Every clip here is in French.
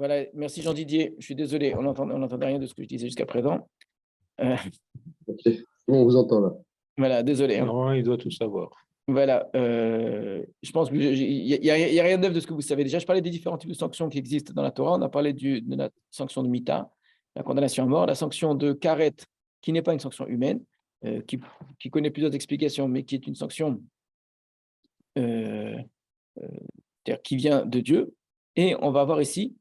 Voilà, merci Jean-Didier. Je suis désolé, on n'entendait rien de ce que je disais jusqu'à présent. Euh, Ok, on vous entend là. voilà, désolé. Hein. Normalement, il doit tout savoir. Voilà, je pense qu'il n'y a rien de neuf de ce que vous savez déjà. Je parlais des différents types de sanctions qui existent dans la Torah. On a parlé de la sanction de Mita, la condamnation à mort, la sanction de Karet, qui n'est pas une sanction humaine, qui connaît plusieurs explications, mais qui est une sanction c'est-à-dire qui vient de Dieu. Et on va voir ici,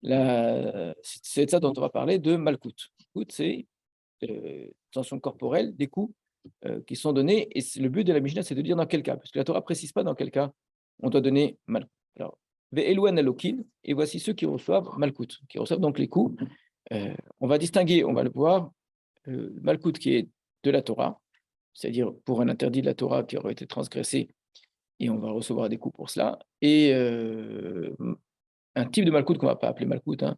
c'est de ça dont on va parler, de Malkout. Malkout, c'est sanction corporelle, des coups qui sont donnés. Et le but de la Mishnah, c'est de dire dans quel cas, parce que la Torah ne précise pas dans quel cas on doit donner Malkout. Alors, Ve'elouan alokin, et voici ceux qui reçoivent Malkout, qui reçoivent donc les coups. On va distinguer, on va le voir, Malkout qui est de la Torah, c'est-à-dire pour un interdit de la Torah qui aurait été transgressé, et on va recevoir des coups pour cela. Et un type de Malkout qu'on ne va pas appeler Malkout, hein,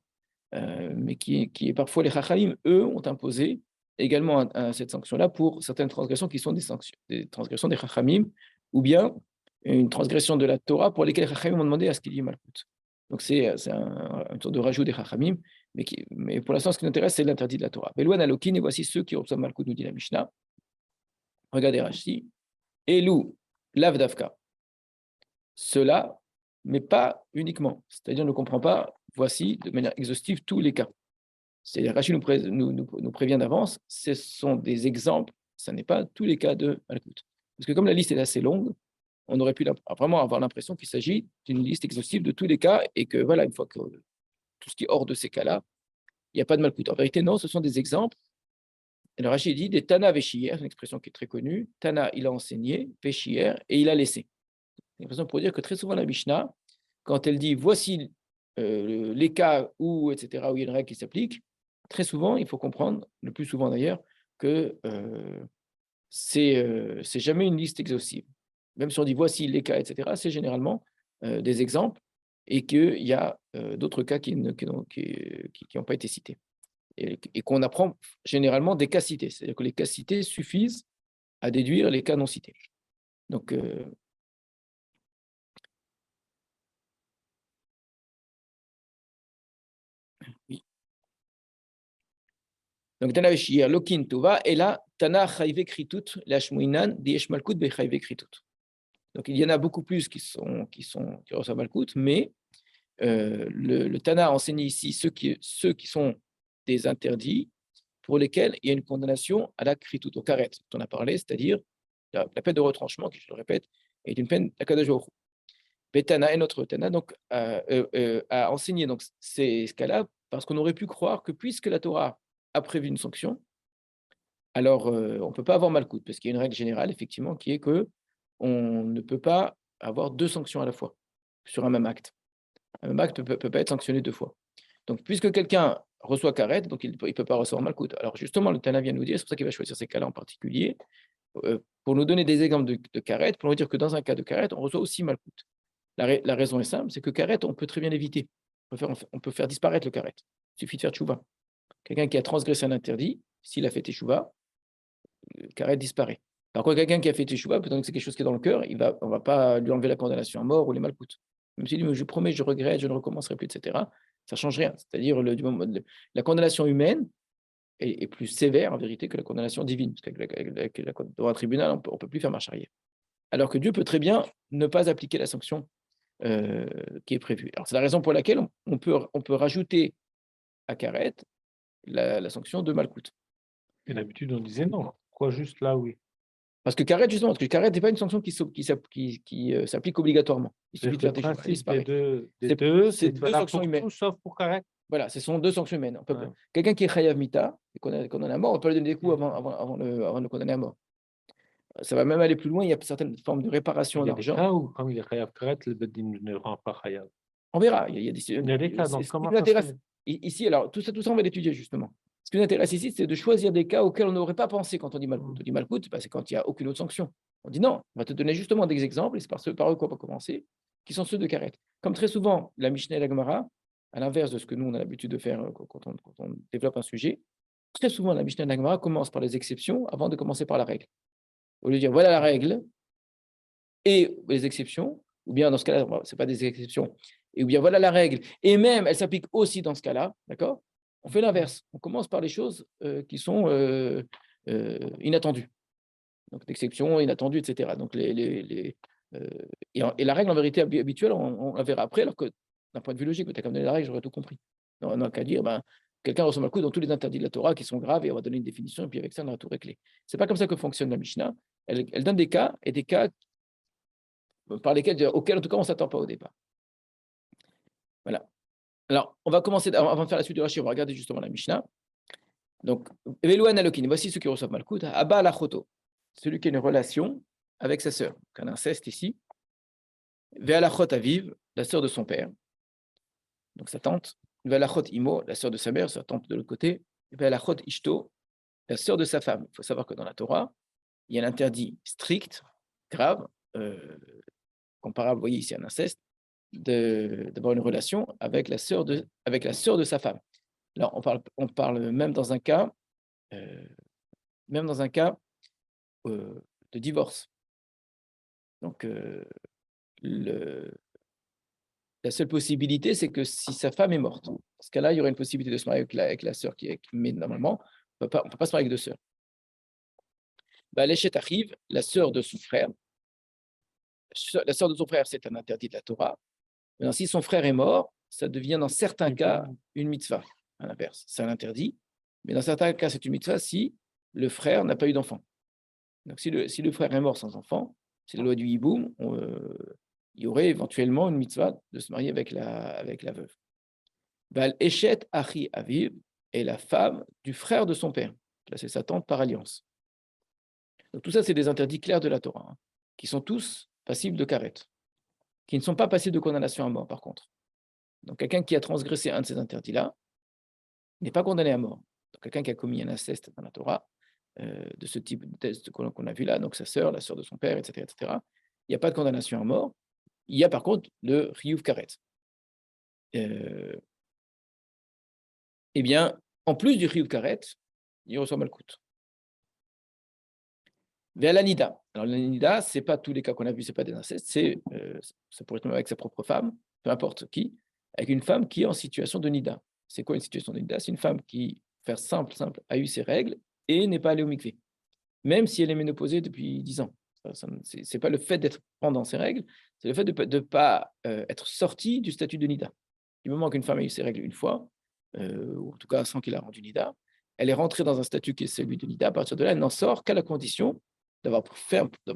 mais qui est parfois les Chachamim, eux, ont imposé également cette sanction-là pour certaines transgressions qui sont des transgressions des Chachamim, ou bien une transgression de la Torah pour lesquelles les Chachamim ont demandé à ce qu'il y ait Malkout. Donc c'est un tour de rajout des Chachamim, mais pour l'instant, ce qui nous intéresse, c'est l'interdit de la Torah. Ve'elouan alokin, et voici ceux qui reçoivent Malkout, nous dit la Mishnah. Regardez Rashi. Elou, lavdavka. Cela, mais pas uniquement. C'est-à-dire, on ne comprend pas, voici, de manière exhaustive, tous les cas. C'est-à-dire, Rachid nous prévient d'avance, ce sont des exemples, ce n'est pas tous les cas de Malkout. Parce que comme la liste est assez longue, on aurait pu vraiment avoir l'impression qu'il s'agit d'une liste exhaustive de tous les cas, et que voilà, une fois que tout ce qui est hors de ces cas-là, il n'y a pas de Malkout. En vérité, non, ce sont des exemples. Et le Rachid dit, des Tana Veshier, une expression qui est très connue. Tana, il a enseigné, Veshier, et il a laissé. C'est une façon pour dire que très souvent la Mishnah, quand elle dit voici les cas où, etc., où il y a une règle qui s'applique, très souvent, il faut comprendre, le plus souvent d'ailleurs, que c'est jamais une liste exhaustive. Même si on dit voici les cas, etc., c'est généralement des exemples et qu'il y a d'autres cas qui n'ont pas été cités. Et qu'on apprend généralement des cas cités. C'est-à-dire que les cas cités suffisent à déduire les cas non cités. Donc, oui. Donc, Tana Veshir, Lokin Tova, et là, Tana Chayve Kritut, Lashmuinan, Diesh Malkut, Bechayve Kritut. Donc, il y en a beaucoup plus qui reçoivent Malkut, mais le Tana enseigne ici ceux qui sont des interdits pour lesquels il y a une condamnation à la Kritut, au karet, dont on a parlé, c'est-à-dire la peine de retranchement, qui, je le répète, est une peine d'Akadosh Baruch Hu. Tana et notre Tana donc, a enseigné donc, ces cas-là parce qu'on aurait pu croire que puisque la Torah a prévu une sanction, alors on ne peut pas avoir Malkout, parce qu'il y a une règle générale, effectivement, qui est que on ne peut pas avoir deux sanctions à la fois sur un même acte. Un même acte ne peut pas être sanctionné deux fois. Donc, puisque quelqu'un reçoit karet, donc il ne peut pas recevoir Malkout. Alors, justement, le Tana vient nous dire, c'est pour ça qu'il va choisir ces cas-là en particulier, pour nous donner des exemples de karet, pour nous dire que dans un cas de karet, on reçoit aussi Malkout. La raison est simple, c'est que karet, on peut très bien l'éviter. On peut faire disparaître le karet. Il suffit de faire tchouva. Quelqu'un qui a transgressé un interdit, s'il a fait teshuva, le karet disparaît. Par contre, quelqu'un qui a fait teshuva, peut-être que c'est quelque chose qui est dans le cœur, on ne va pas lui enlever la condamnation à mort ou les malkoutes. Même s'il dit, je promets, je regrette, je ne recommencerai plus, etc., ça ne change rien. C'est-à-dire, la condamnation humaine est plus sévère, en vérité, que la condamnation divine. Parce qu'avec dans un tribunal, on ne peut plus faire marche arrière. Alors que Dieu peut très bien ne pas appliquer la sanction qui est prévue. Alors, c'est la raison pour laquelle on peut rajouter à karet la sanction de malkout. Et d'habitude, on disait non. Pourquoi juste là, oui? Parce que karet, justement, parce que karet n'est pas une sanction qui s'applique obligatoirement. Il suffit de faire le principe des deux, c'est deux sanctions humaines. tout, sauf pour karet. Voilà, ce sont deux sanctions humaines. Quelqu'un qui est chayav mita, et qu'on a condamné à mort, on peut lui donner des coups avant de le condamner à mort. Ça va même aller plus loin, il y a certaines formes de réparation en d'argent. Il y a des cas où, comme il est chayav karet, le Beddin ne le rend pas chayav. On verra. Il y a des cas, donc comment ça intéresse ici, alors tout ça, on va l'étudier justement. Ce qui nous intéresse ici, c'est de choisir des cas auxquels on n'aurait pas pensé quand on dit malkout. On dit malkout, c'est quand il n'y a aucune autre sanction. On dit non, on va te donner justement des exemples, et c'est par eux qu'on va commencer, qui sont ceux de karet. Comme très souvent, la Mishnah et la Gemara, à l'inverse de ce que nous, on a l'habitude de faire quand on développe un sujet, très souvent, la Mishnah et la Gemara commencent par les exceptions avant de commencer par la règle. Au lieu de dire voilà la règle et les exceptions, ou bien dans ce cas-là, ce n'est pas des exceptions, Et bien voilà la règle. Et même, elle s'applique aussi dans ce cas-là, d'accord? On fait l'inverse. On commence par les choses qui sont inattendues. Donc, d'exception, inattendues, etc. Donc, et la règle, en vérité, habituelle, on la verra après, alors que d'un point de vue logique, tu as comme donné la règle, j'aurais tout compris. On n'a qu'à dire, quelqu'un reçoit le coup dans tous les interdits de la Torah qui sont graves et on va donner une définition, et puis avec ça, on aura tout réglé. Ce n'est pas comme ça que fonctionne la Mishnah. Elle donne des cas, et des cas auxquels, en tout cas, on ne s'attend pas au départ. Voilà. Alors, on va commencer, avant de faire la suite du Rashi, on va regarder justement la Mishnah. Donc, Velouan Alokin, voici ceux qui reçoivent Malkout. Abba Alachoto, celui qui a une relation avec sa sœur, un inceste ici. Ve'alachot Aviv, la sœur de son père, donc sa tante. Ve'alachot Imo, la sœur de sa mère, sa tante de l'autre côté. Ve'alachot Ishto, la sœur de sa femme. Il faut savoir que dans la Torah, il y a un interdit strict, grave, comparable, vous voyez ici, à un inceste, d'avoir une relation avec la sœur de sa femme. Alors, on parle même dans un cas, de divorce. Donc, la seule possibilité, c'est que si sa femme est morte, dans ce cas-là, il y aurait une possibilité de se marier avec la sœur mais normalement, on ne peut pas se marier avec deux sœurs. L'échet arrive, la sœur de son frère. La sœur de son frère, c'est un interdit de la Torah. Maintenant, si son frère est mort, ça devient dans certains cas une mitzvah. À l'inverse, c'est un interdit. Mais dans certains cas, c'est une mitzvah si le frère n'a pas eu d'enfant. Donc, si le frère est mort sans enfant, c'est la loi du hiboum, il y aurait éventuellement une mitzvah de se marier avec la veuve. Val Eshet Achi Aviv est la femme du frère de son père. Là, c'est sa tante par alliance. Donc, tout ça, c'est des interdits clairs de la Torah, qui sont tous passibles de karet, qui ne sont pas passibles de condamnation à mort, par contre. Donc, quelqu'un qui a transgressé un de ces interdits-là n'est pas condamné à mort. Donc, quelqu'un qui a commis un inceste dans la Torah, de ce type de test qu'on a vu là, donc sa sœur, la sœur de son père, etc., il n'y a pas de condamnation à mort. Il y a par contre le Riyuv Karet. Eh bien, en plus du Riyuv Karet, il reçoit Malkout. Vers l'Anida. Alors, l'Anida, ce n'est pas tous les cas qu'on a vus, ce n'est pas des incestes, ça pourrait être avec sa propre femme, peu importe qui, avec une femme qui est en situation de Nida. C'est quoi une situation de Nida? C'est une femme qui, faire simple, a eu ses règles et n'est pas allée au mikvé, même si elle est ménopausée depuis 10 ans. Ce n'est pas le fait d'être pendant ses règles, c'est le fait de ne pas être sorti du statut de Nida. Du moment qu'une femme a eu ses règles une fois, ou en tout cas sans qu'il a rendu Nida, elle est rentrée dans un statut qui est celui de Nida. À partir de là, elle n'en sort qu'à la condition d'avoir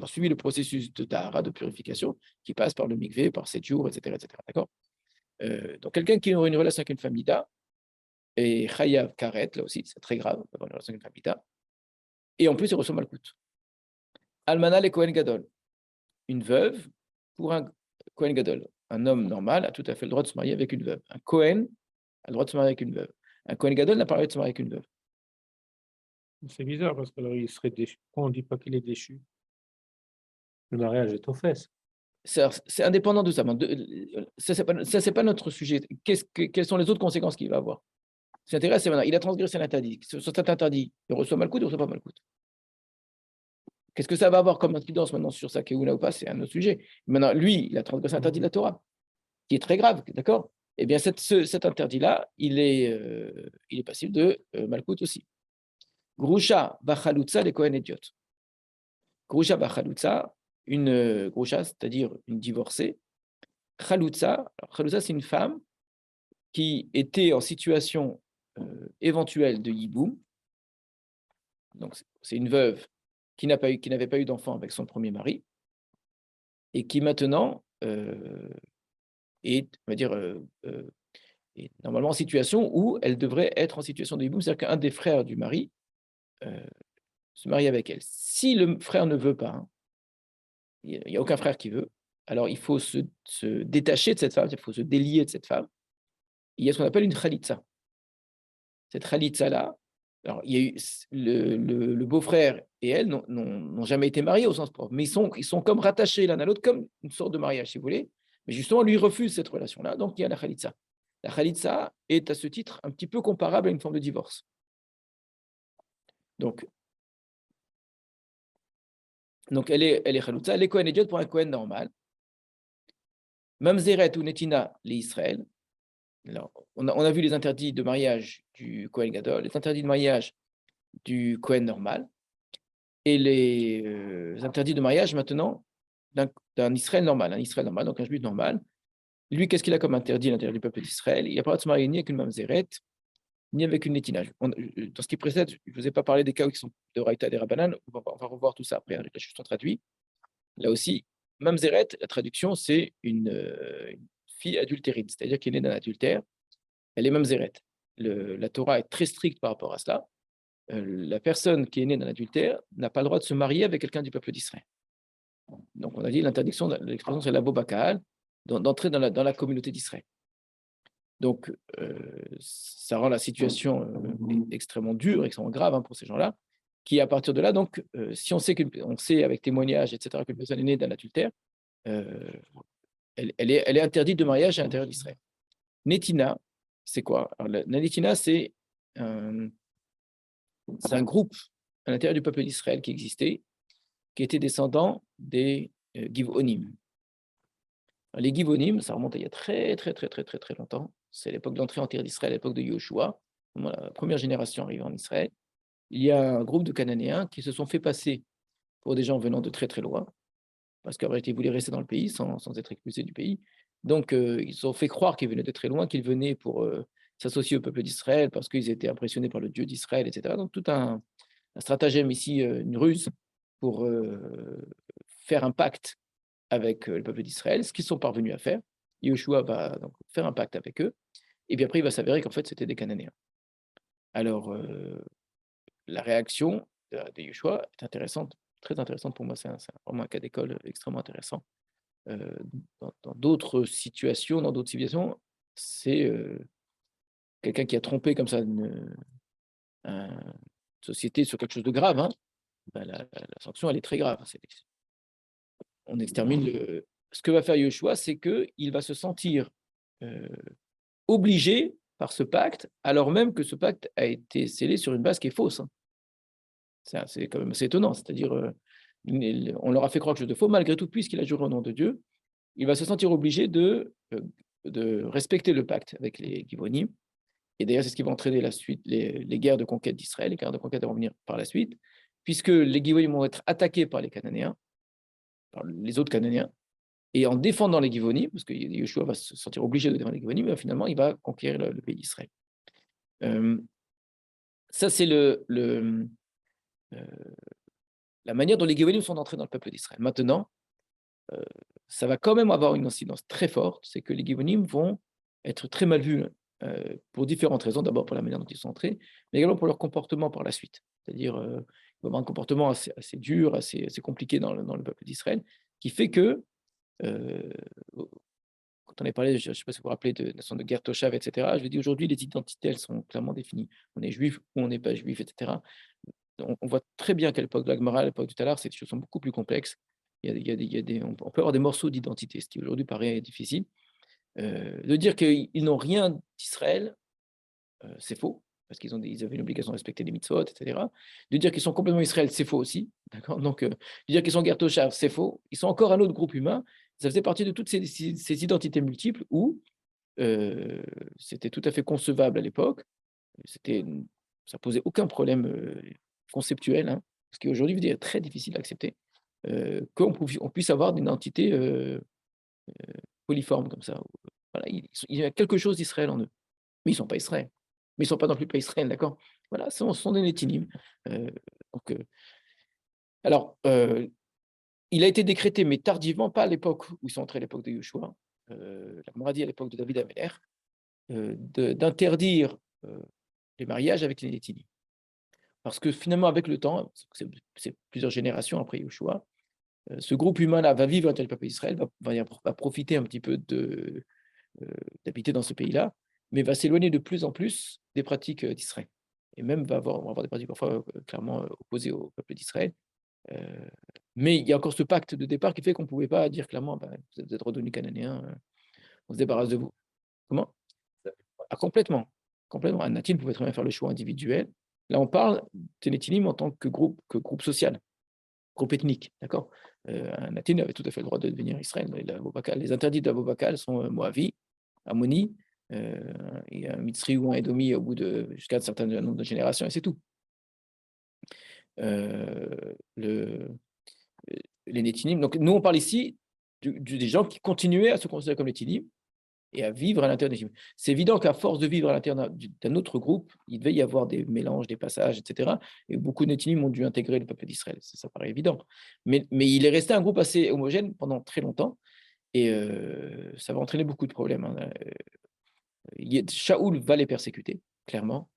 suivi le processus de tahara, de purification, qui passe par le mikvé, par 7 jours, etc. D'accord. Donc, quelqu'un qui aurait une relation avec une femme Nida, et Chayav Karet, là aussi, c'est très grave d'avoir une relation avec une femme Nida, et en plus, il reçoit Malkout. Almana le Kohen Gadol, une veuve pour un Kohen Gadol. Un homme normal a tout à fait le droit de se marier avec une veuve. Un Kohen a le droit de se marier avec une veuve. Un Kohen Gadol n'a pas le droit de se marier avec une veuve. C'est bizarre parce que alors il serait déchu. Pourquoi on ne dit pas qu'il est déchu? Le mariage est aux fesses. C'est indépendant de ça. Ça, c'est pas notre sujet. Quelles sont les autres conséquences qu'il va avoir? Ce qui intéresse, c'est maintenant, il a transgressé l'interdit. Sur cet interdit, il reçoit Malkout ou il ne reçoit pas Malkout? Qu'est-ce que ça va avoir comme incidence maintenant sur sa Keuna ou pas? C'est un autre sujet. Maintenant, lui, il a transgressé l'interdit de la Torah, qui est très grave, d'accord? Eh bien, cet interdit-là, il est passible de Malkout aussi. Grusha Bachalutza, les Kohen Ediot. Grusha Bachalutza, une Grusha, c'est-à-dire une divorcée. Chalutza, c'est une femme qui était en situation éventuelle de Yiboum. Donc, c'est une veuve qui n'avait pas eu d'enfant avec son premier mari et qui maintenant est, on va dire, est normalement en situation où elle devrait être en situation de hiboum, c'est-à-dire qu'un des frères du mari se marie avec elle. Si le frère ne veut pas, hein, il n'y a aucun frère qui veut, alors il faut se détacher de cette femme, il faut se délier de cette femme. Il y a ce qu'on appelle une khalitsa. Cette khalitsa-là, alors il y a eu le beau-frère et elle n'ont jamais été mariés au sens propre, mais ils sont comme rattachés l'un à l'autre, comme une sorte de mariage, si vous voulez. Mais justement, lui refuse cette relation-là, donc il y a la khalitsa. La khalitsa est à ce titre un petit peu comparable à une forme de divorce. Donc elle est khalitsa, elle est Kohen Ediot pour un Kohen normal. Mamzeret ou Netina, les Israël. Alors, on a vu les interdits de mariage du Kohen Gadol, les interdits de mariage du Kohen normal, et les interdits de mariage maintenant d'un Israël normal, donc un juif normal. Lui, qu'est-ce qu'il a comme interdit à l'intérieur du peuple d'Israël? Il n'a pas le droit de se marier ni avec une mamzeret, ni avec une netina. Dans ce qui précède, je ne vous ai pas parlé des cas qui sont de Raïta et des Rabbanan, on va revoir tout ça après, les choses sont traduites. Là aussi, mamzeret, la traduction, c'est une fille adultérine, c'est-à-dire qui est née d'un adultère, elle est mamzeret. La Torah est très stricte par rapport à cela. La personne qui est née d'un adultère n'a pas le droit de se marier avec quelqu'un du peuple d'Israël. Donc, on a dit l'interdiction, l'expression c'est la bobakal, d'entrer dans la communauté d'Israël. Donc, ça rend la situation extrêmement dure, extrêmement grave pour ces gens-là, qui à partir de là, donc, si on sait avec témoignages, etc., qu'une personne est née d'un adultère, elle est interdite de mariage à l'intérieur d'Israël. Netina, c'est quoi? Alors, la Netina, c'est un groupe à l'intérieur du peuple d'Israël qui existait, qui était descendant des Givonim. Les Givonim, ça remonte à il y a très longtemps. C'est l'époque de l'entrée en terre d'Israël, l'époque de Yoshua, la première génération arrivée en Israël. Il y a un groupe de Cananéens qui se sont fait passer pour des gens venant de très loin, parce qu'en réalité, ils voulaient rester dans le pays sans être expulsés du pays. Donc, ils ont fait croire qu'ils venaient de très loin, qu'ils venaient pour s'associer au peuple d'Israël, parce qu'ils étaient impressionnés par le Dieu d'Israël, etc. Donc, tout un stratagème ici, une ruse, pour faire un pacte avec le peuple d'Israël, ce qu'ils sont parvenus à faire. Yoshua va donc faire un pacte avec eux, et puis après, il va s'avérer qu'en fait, c'était des Cananéens. Alors, la réaction de Yoshua est intéressante, très intéressante pour moi. C'est vraiment un cas d'école extrêmement intéressant. Dans d'autres situations, dans d'autres civilisations, c'est quelqu'un qui a trompé comme ça une société sur quelque chose de grave. Ben, la sanction, elle est très grave. On extermine ce que va faire Yoshua, c'est qu'il va se sentir obligé par ce pacte, alors même que ce pacte a été scellé sur une base qui est fausse. C'est quand même assez étonnant, c'est-à-dire on leur a fait croire quelque chose de faux, malgré tout, puisqu'il a juré au nom de Dieu, il va se sentir obligé de respecter le pacte avec les Givonim. Et d'ailleurs, c'est ce qui va entraîner la suite, les guerres de conquête d'Israël. Les guerres de conquête vont venir par la suite, puisque les Givonim vont être attaqués par les Cananéens, par les autres Cananéens, et en défendant les Givonim, parce que Yoshua va se sentir obligé de défendre les Givonim, mais finalement, il va conquérir le pays d'Israël. Ça, c'est la manière dont les Givonim sont entrés dans le peuple d'Israël. Maintenant, ça va quand même avoir une incidence très forte, c'est que les Givonim vont être très mal vus pour différentes raisons. D'abord pour la manière dont ils sont entrés, mais également pour leur comportement par la suite. C'est-à-dire, ils vont avoir un comportement assez dur, assez compliqué dans le peuple d'Israël, qui fait que, quand on a parlé, je ne sais pas si vous vous rappelez, de la notion de guerre Toshav, etc., je l'ai dit aujourd'hui, les identités, elles sont clairement définies. On est juif ou on n'est pas juif, etc. On voit très bien qu'à l'époque de la Gemara, à l'époque du Talar, ces choses sont beaucoup plus complexes. On peut avoir des morceaux d'identité, ce qui aujourd'hui paraît difficile. De dire qu'ils n'ont rien d'Israël, c'est faux, parce qu'ils avaient une obligation de respecter les mitzvot, etc. De dire qu'ils sont complètement Israël, c'est faux aussi. D'accord. Donc, de dire qu'ils sont guerre Toshav, c'est faux. Ils sont encore un autre groupe humain. Ça faisait partie de toutes ces identités multiples où c'était tout à fait concevable à l'époque. Ça posait aucun problème conceptuel, ce qui aujourd'hui veut dire très difficile à accepter, qu'on puisse avoir une identité polyforme comme ça. Voilà, il y a quelque chose d'Israël en eux, mais ils ne sont pas Israël. Mais ils ne sont pas non plus pas Israël, d'accord? Voilà, ce sont des Nétinim. Alors, il a été décrété, mais tardivement, pas à l'époque où ils sont entrés, à l'époque de Yoshua, la Gemara dit à l'époque de David Améler, d'interdire les mariages avec les Nétinim. Parce que finalement, avec le temps, c'est plusieurs générations après Yoshua, ce groupe humain-là va vivre avec le peuple d'Israël, va profiter un petit peu d'habiter dans ce pays-là, mais va s'éloigner de plus en plus des pratiques d'Israël. Et même va avoir des pratiques parfois clairement opposées au peuple d'Israël. Mais il y a encore ce pacte de départ qui fait qu'on ne pouvait pas dire clairement, vous êtes redevenus cananéens, on se débarrasse de vous. Comment? Complètement. Un Natin pouvait très bien faire le choix individuel. Là, on parle des Nétinim en tant que groupe social, groupe ethnique, d'accord? un Natin avait tout à fait le droit de devenir Israël. Les interdits d'Abou-Bakal sont Moavi, Ammoni, et un Mitzri ou un Edomi au bout jusqu'à un certain nombre de générations, et c'est tout. Les Nétinim. Donc, nous, on parle ici des gens qui continuaient à se considérer comme Nétinim et à vivre à l'intérieur des Nétinim. C'est évident qu'à force de vivre à l'intérieur d'un autre groupe, il devait y avoir des mélanges, des passages, etc. Et beaucoup de Nétinim ont dû intégrer le peuple d'Israël. Ça paraît évident. Mais il est resté un groupe assez homogène pendant très longtemps et ça va entraîner beaucoup de problèmes. Shaoul va les persécuter, clairement.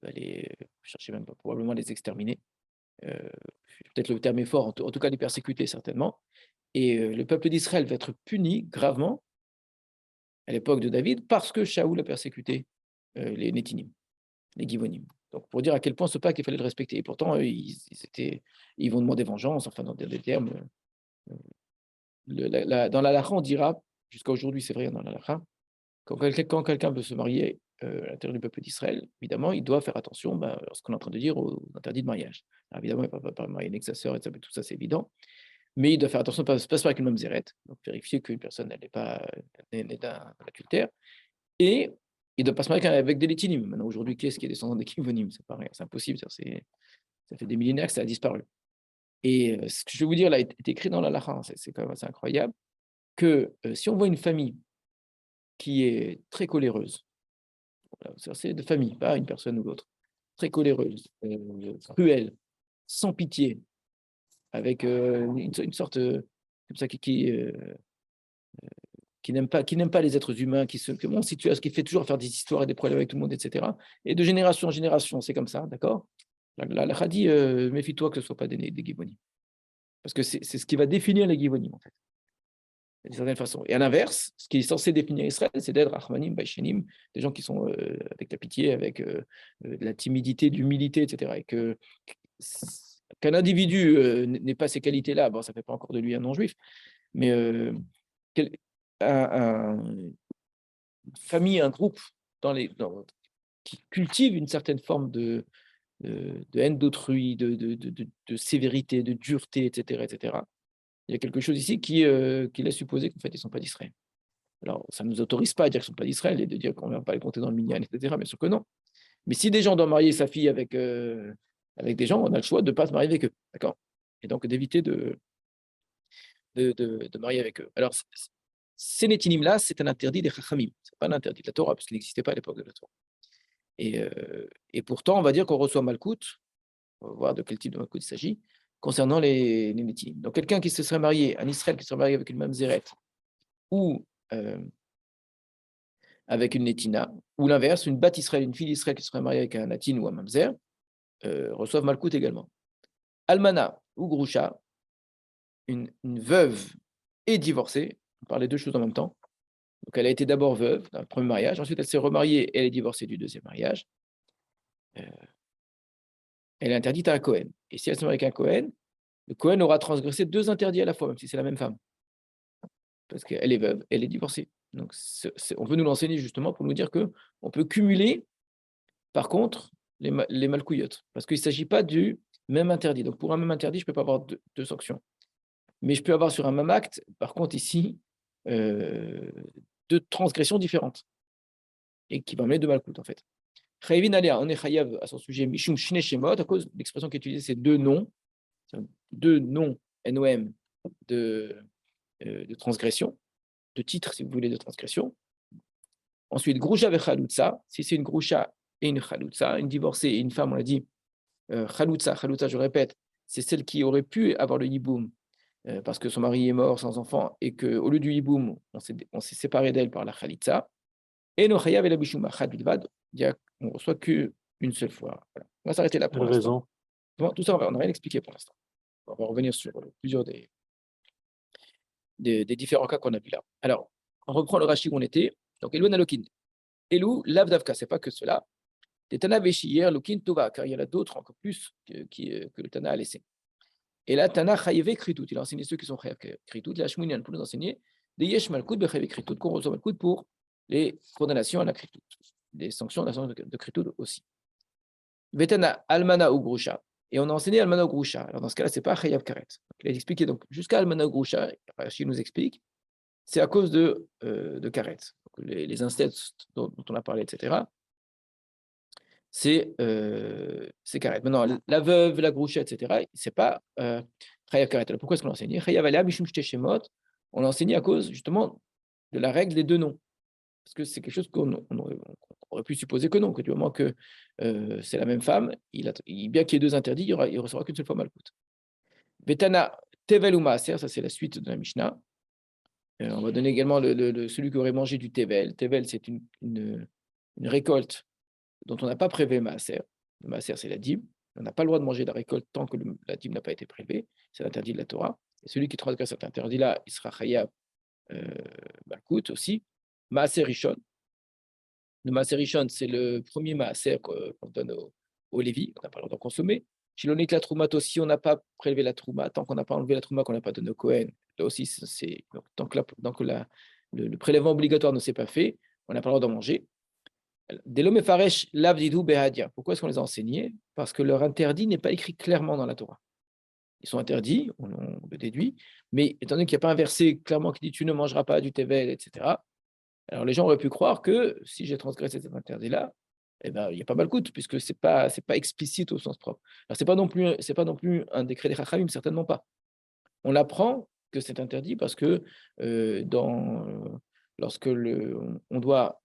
Va les chercher même probablement les exterminer. Peut-être le terme est fort, en tout cas les persécuter certainement. Et le peuple d'Israël va être puni gravement à l'époque de David parce que Shaoul a persécuté les Nétinim, les Givonim. Donc pour dire à quel point ce pacte il fallait le respecter. Et pourtant ils vont demander vengeance, enfin dans des termes. Dans la halakha, on dira, jusqu'à aujourd'hui c'est vrai dans la halakha, quand quelqu'un veut se marier à l'intérieur du peuple d'Israël, évidemment, il doit faire attention ce qu'on est en train de dire aux interdits de mariage. Alors, évidemment, il ne peut pas marier une ex-sœur, tout ça, c'est évident. Mais il doit faire attention de ne pas se marier avec une mamzeret, donc vérifier qu'une personne n'est pas née d'un adultère. Et il ne doit pas se marier avec des létinim. Maintenant, aujourd'hui, qui est-ce qui est descendant des kivonim? C'est pareil, c'est impossible. Ça fait des millénaires que ça a disparu. Et ce que je vais vous dire là est écrit dans la halakha, c'est quand même assez incroyable, que si on voit une famille qui est très coléreuse, voilà, c'est de famille, pas une personne ou l'autre, très coléreuse, cruelle, sans pitié, avec une sorte comme ça qui n'aime pas les êtres humains, qui fait toujours faire des histoires et des problèmes avec tout le monde, etc. Et de génération en génération, c'est comme ça, d'accord? La dit, méfie-toi que ce ne soit pas des Givonim. Parce que c'est ce qui va définir les Givonim, en fait, d'une certaine façon. Et à l'inverse, ce qui est censé définir Israël, c'est d'être Rahmanim, Baishenim, des gens qui sont avec la pitié, avec de la timidité, de l'humilité, etc. Et qu'un individu n'ait pas ces qualités-là, bon, ça ne fait pas encore de lui un non-juif, mais une famille, un groupe qui cultive une certaine forme de haine d'autrui, de sévérité, de dureté, etc., etc. Il y a quelque chose ici qui laisse supposer qu'en fait, ils ne sont pas d'Israël. Alors, ça ne nous autorise pas à dire qu'ils ne sont pas d'Israël et de dire qu'on ne va pas les compter dans le minyan, etc. Bien sûr que non. Mais si des gens doivent marier sa fille avec des gens, on a le choix de ne pas se marier avec eux. D'accord? Et donc d'éviter de marier avec eux. Alors, ces nétinim-là, c'est un interdit des chachamim. Ce n'est pas un interdit de la Torah, parce qu'il n'existait pas à l'époque de la Torah. Et pourtant, on va dire qu'on reçoit Malkout, on va voir de quel type de Malkout il s'agit, concernant les nétinim. Donc, quelqu'un qui se serait marié, un Israël qui se serait marié avec une mamzeret, ou avec une Netina, ou l'inverse, une bat Israël, une fille d'Israël qui serait mariée avec un Natin ou un Mamzer, reçoivent Malkout également. Almana ou Groucha, une veuve et divorcée, on parle des deux choses en même temps. Donc elle a été d'abord veuve d'un premier mariage, ensuite elle s'est remariée et elle est divorcée du deuxième mariage. Elle est interdite à un Cohen. Et si elle se marie avec un Cohen, le Cohen aura transgressé deux interdits à la fois, même si c'est la même femme. Parce qu'elle est veuve, elle est divorcée. Donc on veut nous l'enseigner justement pour nous dire qu'on peut cumuler, par contre, les malcouillottes. Parce qu'il ne s'agit pas du même interdit. Donc pour un même interdit, je ne peux pas avoir deux sanctions. Mais je peux avoir sur un même acte, par contre, ici, deux transgressions différentes. Et qui va mener de malcoute, en fait. Chayvin Alea, on est chayav à son sujet, Mishum Shne Shemot, à cause de l'expression qui est utilisée, c'est deux noms, NOM, de transgression, de titre, si vous voulez, de transgression. Ensuite, Groucha ve Chaloutza, si c'est une Groucha et une Chaloutza, une divorcée et une femme, on l'a dit, Chaloutza, je répète, c'est celle qui aurait pu avoir le Yiboum, parce que son mari est mort sans enfant et qu'au lieu du Yiboum, on s'est séparé d'elle par la Khalitza. Et no Chayav et la Bishum Achad Bilvad, on ne reçoit qu'une seule fois. Voilà. On va s'arrêter là pour l'instant. Tout ça, on n'a rien expliqué pour l'instant. On va revenir sur plusieurs des différents cas qu'on a vus là. Alors, on reprend le Rashi où on était. Donc, Elou Nalokin. Elou, Lavdavka, ce n'est pas que cela. Des Tana Béchier, Lokin Tova, car il y en a d'autres encore plus que le Tana a laissé. Et là, Tana Chayevé Kritout, il a enseigné ceux qui sont Chayevé Kritout, il a Shmounian pour nous enseigner des Yesh Malkout, Bechayevé Kritout, qu'on reçoit Malkout pour les condamnations à la Kritout, les sanctions de Kritout aussi. Vetana Almana ou Grusha, et on a enseigné Almana ou Grusha. Alors dans ce cas-là, ce n'est pas Chayav Karet. Il a expliqué, donc jusqu'à Almana ou Grusha, Rashi nous explique, c'est à cause de Karet. Donc, les incestes dont on a parlé, etc., c'est Karet. Maintenant, la veuve, la Grusha, etc., ce n'est pas Chayav Karet. Alors pourquoi est-ce qu'on l'a enseigné Chayav Alea Mishum Shte Shemot, on l'a enseigné à cause justement de la règle des deux noms. Parce que c'est quelque chose qu'on aurait pu supposer que non, que du moment que c'est la même femme, bien qu'il y ait deux interdits, il ne recevra qu'une seule fois Malkout. Betana Tevel ou Maaser, ça c'est la suite de la Mishnah. On va donner également celui qui aurait mangé du Tevel. Tevel, c'est une récolte dont on n'a pas prélevé Maaser. Le Maaser, c'est la dîme. On n'a pas le droit de manger la récolte tant que la dîme n'a pas été prélevée. C'est l'interdit de la Torah. Et celui qui transgresse cet interdit-là, il sera Chayab Malkout aussi. Maaser Rishon. Le Maaser Rishon, c'est le premier Maaser qu'on donne au Lévi. On n'a pas le droit d'en consommer. Shilonit la Troumato, si on n'a pas prélevé la Trouma, tant qu'on n'a pas enlevé la Trouma, qu'on n'a pas donné au Kohen, là aussi, tant que le prélèvement obligatoire ne s'est pas fait, on n'a pas le droit d'en manger. Delome Faresh Lavdidou Behadia. Pourquoi est-ce qu'on les a enseignés? Parce que leur interdit n'est pas écrit clairement dans la Torah. Ils sont interdits, on le déduit, mais étant donné qu'il n'y a pas un verset clairement qui dit tu ne mangeras pas du Tevel, etc., alors les gens auraient pu croire que si j'ai transgressé cet interdit-là, eh ben, il n'y a pas Malkout, puisque ce n'est pas explicite au sens propre. Alors, ce n'est pas non plus un décret des Chachamim, certainement pas. On apprend que c'est interdit parce que lorsque on doit,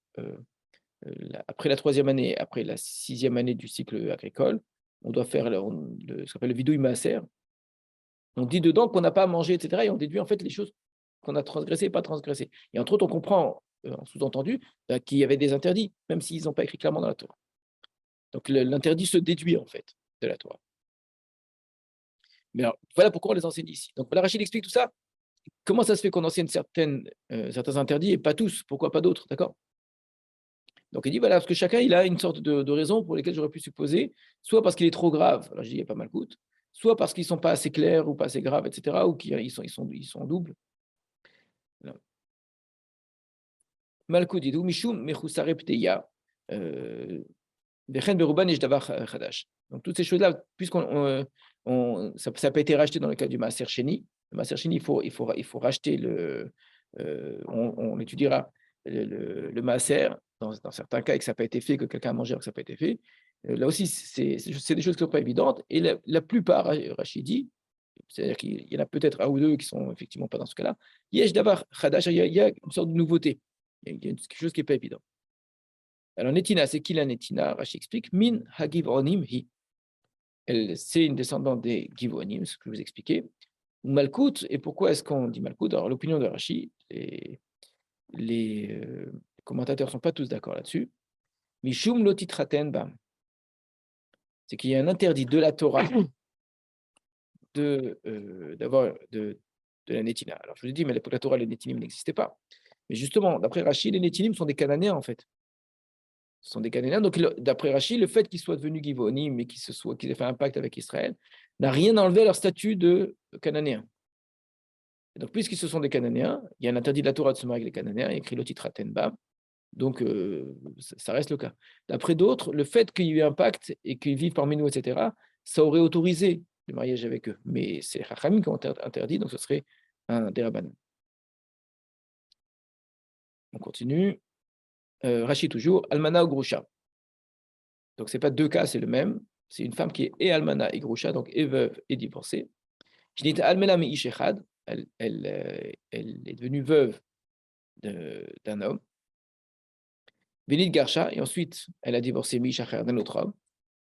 après la 3e année, après la 6e année du cycle agricole, on doit faire ce qu'on appelle le vidouille maaser. On dit dedans qu'on n'a pas mangé, etc. Et on déduit en fait les choses qu'on a transgressées et pas transgressées. Et entre autres, on comprend en sous-entendu qu'il y avait des interdits, même s'ils n'ont pas écrit clairement dans la Torah. Donc l'interdit se déduit en fait de la Torah. Mais alors, voilà pourquoi on les enseigne ici. Donc voilà, Rachid explique tout ça. Comment ça se fait qu'on enseigne certains interdits et pas tous? Pourquoi pas d'autres? D'accord? Donc il dit, voilà, parce que chacun, il a une sorte de raison pour lesquelles j'aurais pu supposer, soit parce qu'il est trop grave, alors je dis, il y a pas mal coûte, soit parce qu'ils ne sont pas assez clairs ou pas assez graves, etc., ou qu'ils sont doubles. Malkout dit, Mishum Mechusare Pteya, Vechen Beruban et Davar Chadash. Donc toutes ces choses-là, puisqu'on ça n'a pas été racheté dans le cas du Maaser Sheni, le Maaser Sheni, il faut racheter on étudiera le Maaser, dans certains cas, et que ça n'a pas été fait, que quelqu'un a mangé alors que ça n'a pas été fait. Là aussi, c'est des choses qui ne sont pas évidentes. Et la plupart, Rachid dit, c'est-à-dire qu'il y en a peut-être un ou deux qui ne sont effectivement pas dans ce cas-là, Yesh Davar Chadash, il y a une sorte de nouveauté. Il y a quelque chose qui n'est pas évident. Alors, Netina, c'est qui la Netina? Rashi explique, Min Hagivonim Hi. C'est une descendante des Givonim, ce que je vous expliquais. Malkout, et pourquoi est-ce qu'on dit Malkout? Alors, l'opinion de Rashi, les commentateurs ne sont pas tous d'accord là-dessus. Mishum Lotitraten Bam. C'est qu'il y a un interdit de la Torah d'avoir de la Netina. Alors, je vous ai dit, mais pour la Torah, les Netinim n'existaient pas. Mais justement, d'après Rashi, les Netinim sont des Cananéens, en fait. Ce sont des Cananéens. Donc, d'après Rashi, le fait qu'ils soient devenus Givonim et qu'ils aient fait un pacte avec Israël n'a rien enlevé à leur statut de Cananéens. Et donc, puisqu'ils se sont des Cananéens, il y a un interdit de la Torah de se marier avec les Cananéens, il y a écrit Lotitraten Bam. Donc, ça reste le cas. D'après d'autres, le fait qu'il y ait eu un pacte et qu'ils vivent parmi nous, etc., ça aurait autorisé le mariage avec eux. Mais c'est les Chachamim qui ont interdit, donc ce serait un dérabanan. On continue. Rashi toujours, Almana ou Grusha. Donc, ce n'est pas deux cas, c'est le même. C'est une femme qui est et Almana et Grusha, donc et veuve et divorcée. Almana mi Ishechad, elle est devenue veuve d'un homme. Benit Garsha, et ensuite, elle a divorcé Mishacher d'un autre homme.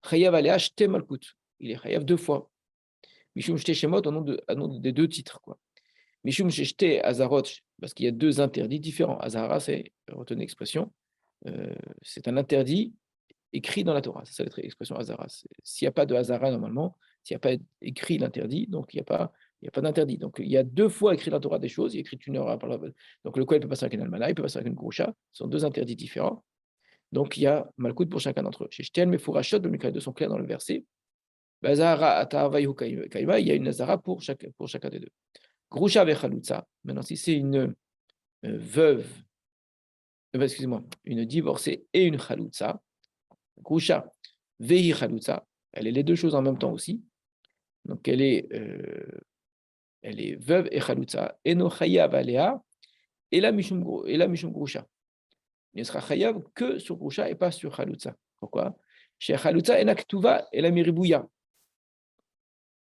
Chayav Alea Shte Malkut. Il est Chayav 2 fois. Mishum Shte Shemot, au nom des 2 titres. Mishum Shte Azarot, parce qu'il y a 2 interdits différents. Azara, c'est, retenez l'expression, c'est un interdit écrit dans la Torah. C'est ça l'expression Azara. S'il n'y a pas de Azara, normalement, s'il n'y a pas écrit l'interdit, donc il n'y a pas d'interdit. Donc il y a 2 fois écrit dans la Torah des choses. Il y a écrit une heure. Donc le Kohen peut passer avec une almana, il peut passer avec une grusha. Ce sont 2 interdits différents. Donc il y a Malkout pour chacun d'entre eux. Chez Shtel, Mefourachot, le Mikra 2 sont clairs dans le verset. Il y a une Azara pour chacun des 2. Grusha vechalutza. Maintenant, si c'est une veuve, excusez-moi, une divorcée et une chalutza, Grusha vehi chalutza, Elle est les deux choses en même temps aussi. Donc, elle est veuve et chalutza. Eno chayav alea, et la mishum grusha. Il ne sera chayav que sur grusha et pas sur chalutza. Pourquoi? Chez chalutza, ena ktuva et la miribouya.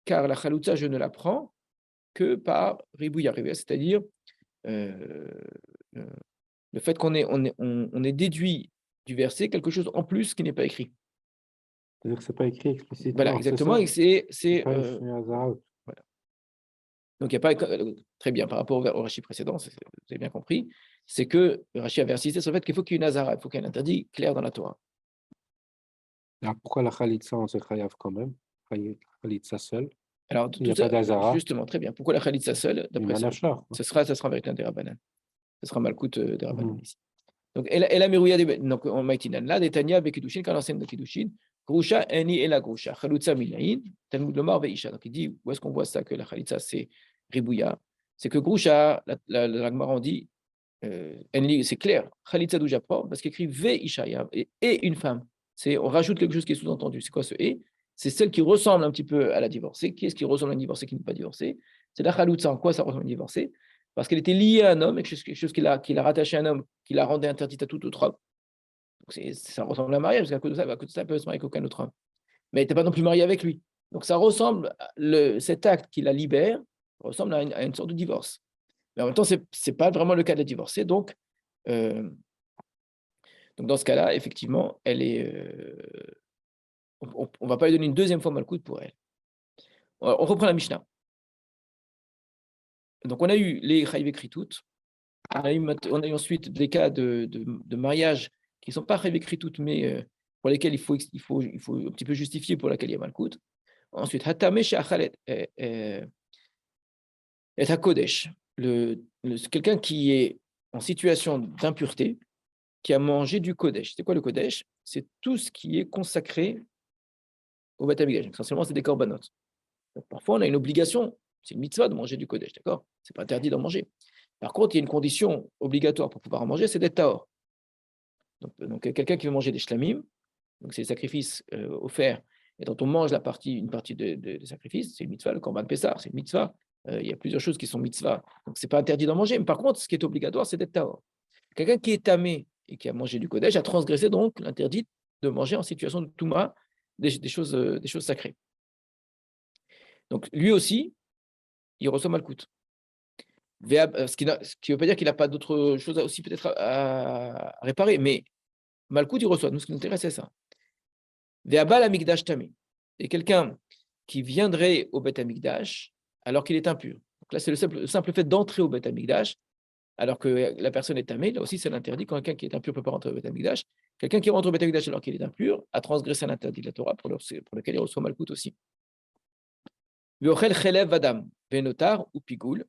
Car la chalutza, je ne la prends que par ribouya, c'est-à-dire le fait qu'on ait déduit du verset quelque chose en plus qui n'est pas écrit. C'est-à-dire que ce n'est pas écrit explicitement. Voilà, exactement. Et c'est pas une Hazara. voilà. Donc, il n'y a pas très bien par rapport au Rashi précédent, vous avez bien compris, c'est que Rashi avait insisté sur le fait qu'il faut qu'il y ait une Hazara, il faut qu'il y ait un interdit clair dans la Torah. Alors pourquoi la Khalitsa, on se chayav quand même? Khalitsa seule. Alors, Il n'y a pas d'Hazara. justement, très bien. Pourquoi la Khalitsa seule? D'après ça, ce sera en vérité un des Rabbanan. Ce sera Malkout des Rabbanan ici. Donc, elle a mirouillé donc en Maïtinan. Là, Netanya, Bekidushin, quand l'enseigne de Kidushin, Grusha, Eni et la Grusha, Khalutza Minaïn, Talmud Lomar Veisha. Donc, il dit, où est-ce qu'on voit ça, que la Khalitsa, c'est Ribouya? C'est que Grusha, la Gemara en dit, c'est clair, Khalitsa d'où j'apprends, parce qu'il écrit Veisha, et une femme. On rajoute quelque chose qui est sous-entendu. C'est quoi ce et? C'est celle qui ressemble un petit peu à la divorcée. Qui est-ce qui ressemble à la divorcée qui n'est pas divorcée? C'est la Khalitsa. En quoi ça ressemble à la divorcée? Parce qu'elle était liée à un homme, et quelque chose qui l'a rattaché à un homme, qui la rendait interdite à tout autre homme. Donc ça ressemble à un mariage, parce qu'à cause de ça, elle peut se marier avec aucun autre homme. Mais elle n'était pas non plus mariée avec lui. Donc ça ressemble, cet acte qui la libère, ressemble à une sorte de divorce. Mais en même temps, ce n'est pas vraiment le cas de la divorcée. Donc dans ce cas-là, effectivement, elle est. On ne va pas lui donner une deuxième fois malcoute pour elle. On reprend la Mishnah. Donc on a eu les Chayiv Kritout. On a eu ensuite des cas de mariage qui ne sont pas Chayiv Kritout, mais pour lesquels il faut un petit peu justifier pour laquelle il y a malcoute. Ensuite, Hatame She'achal et Hakodesh. Quelqu'un qui est en situation d'impureté, qui a mangé du Kodesh. C'est quoi le Kodesh? C'est tout ce qui est consacré au Beth Amikdash. Essentiellement, c'est des corbanotes. Parfois, on a une obligation, c'est une mitzvah de manger du Kodesh, d'accord? Ce n'est pas interdit d'en manger. Par contre, il y a une condition obligatoire pour pouvoir en manger, c'est d'être tahor. Donc quelqu'un qui veut manger des shlamim, donc c'est des sacrifices offerts, et dont on mange une partie des sacrifices, c'est une mitzvah, le korban pessar, c'est une mitzvah. Il y a plusieurs choses qui sont mitzvah, donc ce n'est pas interdit d'en manger. Mais par contre, ce qui est obligatoire, c'est d'être tahor. Quelqu'un qui est tamé et qui a mangé du Kodesh a transgressé donc l'interdit de manger en situation de touma des choses sacrées. Donc lui aussi, il reçoit malkout. Ce qui ne veut pas dire qu'il n'a pas d'autres choses aussi peut-être à réparer, mais malkout, il reçoit. Nous, ce qui nous intéresse, c'est ça. Ve'abal amigdash tamé. Et quelqu'un qui viendrait au Beth Amikdash alors qu'il est impur. Donc là, c'est le simple fait d'entrer au Beth Amikdash alors que la personne est tamée. Là aussi, c'est l'interdit. Quand quelqu'un qui est impur ne peut pas rentrer au Beth Amikdash. Quelqu'un qui rentre au Beth Amikdash alors qu'il est impur a transgressé l'interdit de la Torah pour lequel il reçoit malkout aussi. Ve'ochel chelev vadam ve'notar ou pigoul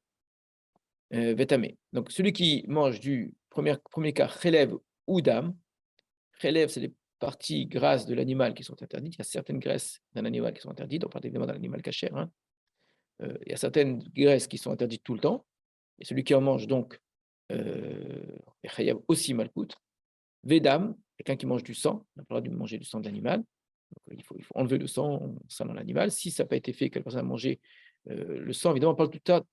vetamé. Donc celui qui mange du premier cas chelev ou dam. Chelev, c'est les parties grasses de l'animal qui sont interdites. Il y a certaines graisses d'un animal qui sont interdites. On parle évidemment d'un animal cachère. Il y a certaines graisses qui sont interdites tout le temps. Et celui qui en mange donc est chayav aussi malkout. Vedam, quelqu'un qui mange du sang, on n'a pas le droit de manger du sang de l'animal. Donc, il faut enlever le sang dans l'animal. Si ça n'a pas été fait, que la personne a mangé le sang, évidemment, on parle tout ça,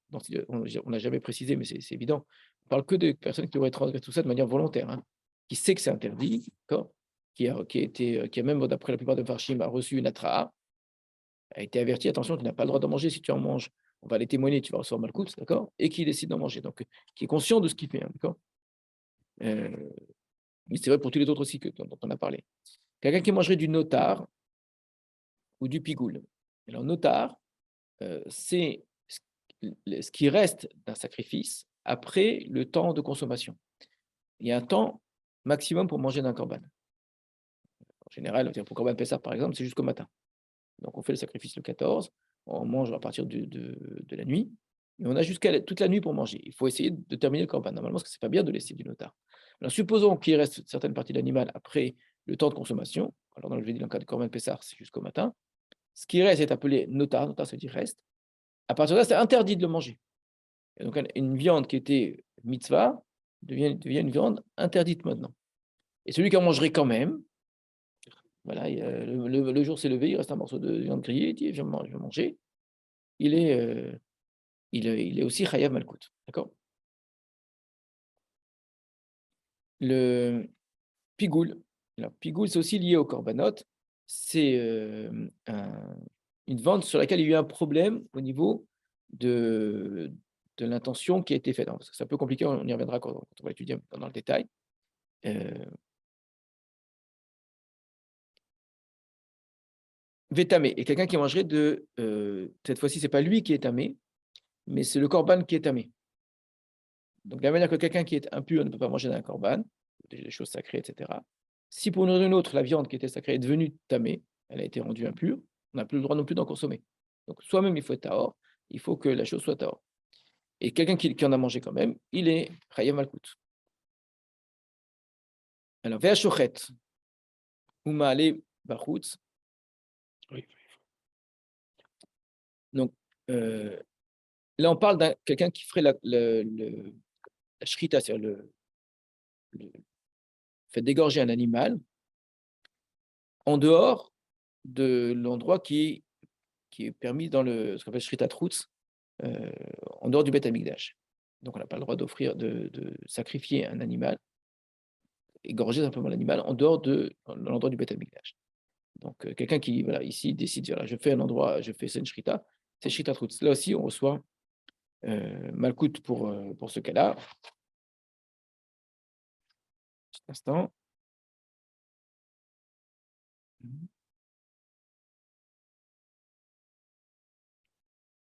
on n'a jamais précisé, mais c'est évident. On parle que de personnes qui devraient transgresser tout ça de manière volontaire, qui sait que c'est interdit, d'accord, qui a même, d'après la plupart de Farshim, a reçu une atraa, a été averti, attention, tu n'as pas le droit d'en manger, si tu en manges, on va les témoigner, tu vas recevoir malkout, d'accord, et qui décide d'en manger, donc qui est conscient de ce qu'il fait, d'accord. Mais c'est vrai pour tous les autres aussi dont on a parlé. Quelqu'un qui mangerait du notar ou du pigoul. Alors, notar, c'est ce qui reste d'un sacrifice après le temps de consommation. Il y a un temps maximum pour manger d'un korban. En général, pour korban Pessah, par exemple, c'est jusqu'au matin. Donc, on fait le sacrifice le 14, on mange à partir de la nuit, et on a jusqu'à toute la nuit pour manger. Il faut essayer de terminer le korban. Normalement, parce que ce n'est pas bien de laisser du notar. Alors, supposons qu'il reste certaines parties de l'animal après le temps de consommation. Alors, dans le cas de korban Pessah, c'est jusqu'au matin. Ce qui reste est appelé notar, notar ça veut dire reste. À partir de là, c'est interdit de le manger. Et donc, une viande qui était mitzvah devient une viande interdite maintenant. Et celui qui en mangerait quand même, Voilà, le jour s'est levé, il reste un morceau de viande grillée, il dit: «Je vais manger». Il est aussi chayav malkout, d'accord? Le pigoul, alors pigoul, c'est aussi lié au korbanot. C'est, une vente sur laquelle il y a eu un problème au niveau de l'intention qui a été faite. Alors c'est un peu compliqué, on y reviendra quand on va étudier dans le détail. Heu, Vétamé et quelqu'un qui mangerait cette fois-ci, c'est pas lui qui est tamé, mais c'est le corban qui est tamé. Donc de la même manière que quelqu'un qui est impur ne peut pas manger d'un corban, des choses sacrées, et cetera. Si pour une raison ou une autre, la viande qui était sacrée est devenue tamée, elle a été rendue impure, on n'a plus le droit non plus d'en consommer. Donc soi-même, il faut être tahor, il faut que la chose soit tahor. Et quelqu'un qui en a mangé quand même, il est chayav malkout. Alors, ve'ashochet, ou ma'ale bachutz. Oui. Donc, là, on parle d'un quelqu'un qui ferait la shrita, c'est-à-dire le fait d'égorger un animal en dehors de l'endroit qui est permis dans ce qu'on appelle shrita trutz, en dehors du Beth Amikdash. Donc, on n'a pas le droit de sacrifier un animal, égorger simplement l'animal en dehors de l'endroit du Beth Amikdash. Donc, quelqu'un qui, voilà, ici, décide, voilà, je fais un endroit, je fais une shrita, c'est shrita trutz. Là aussi, on reçoit malkout pour ce cas-là. Petit instant.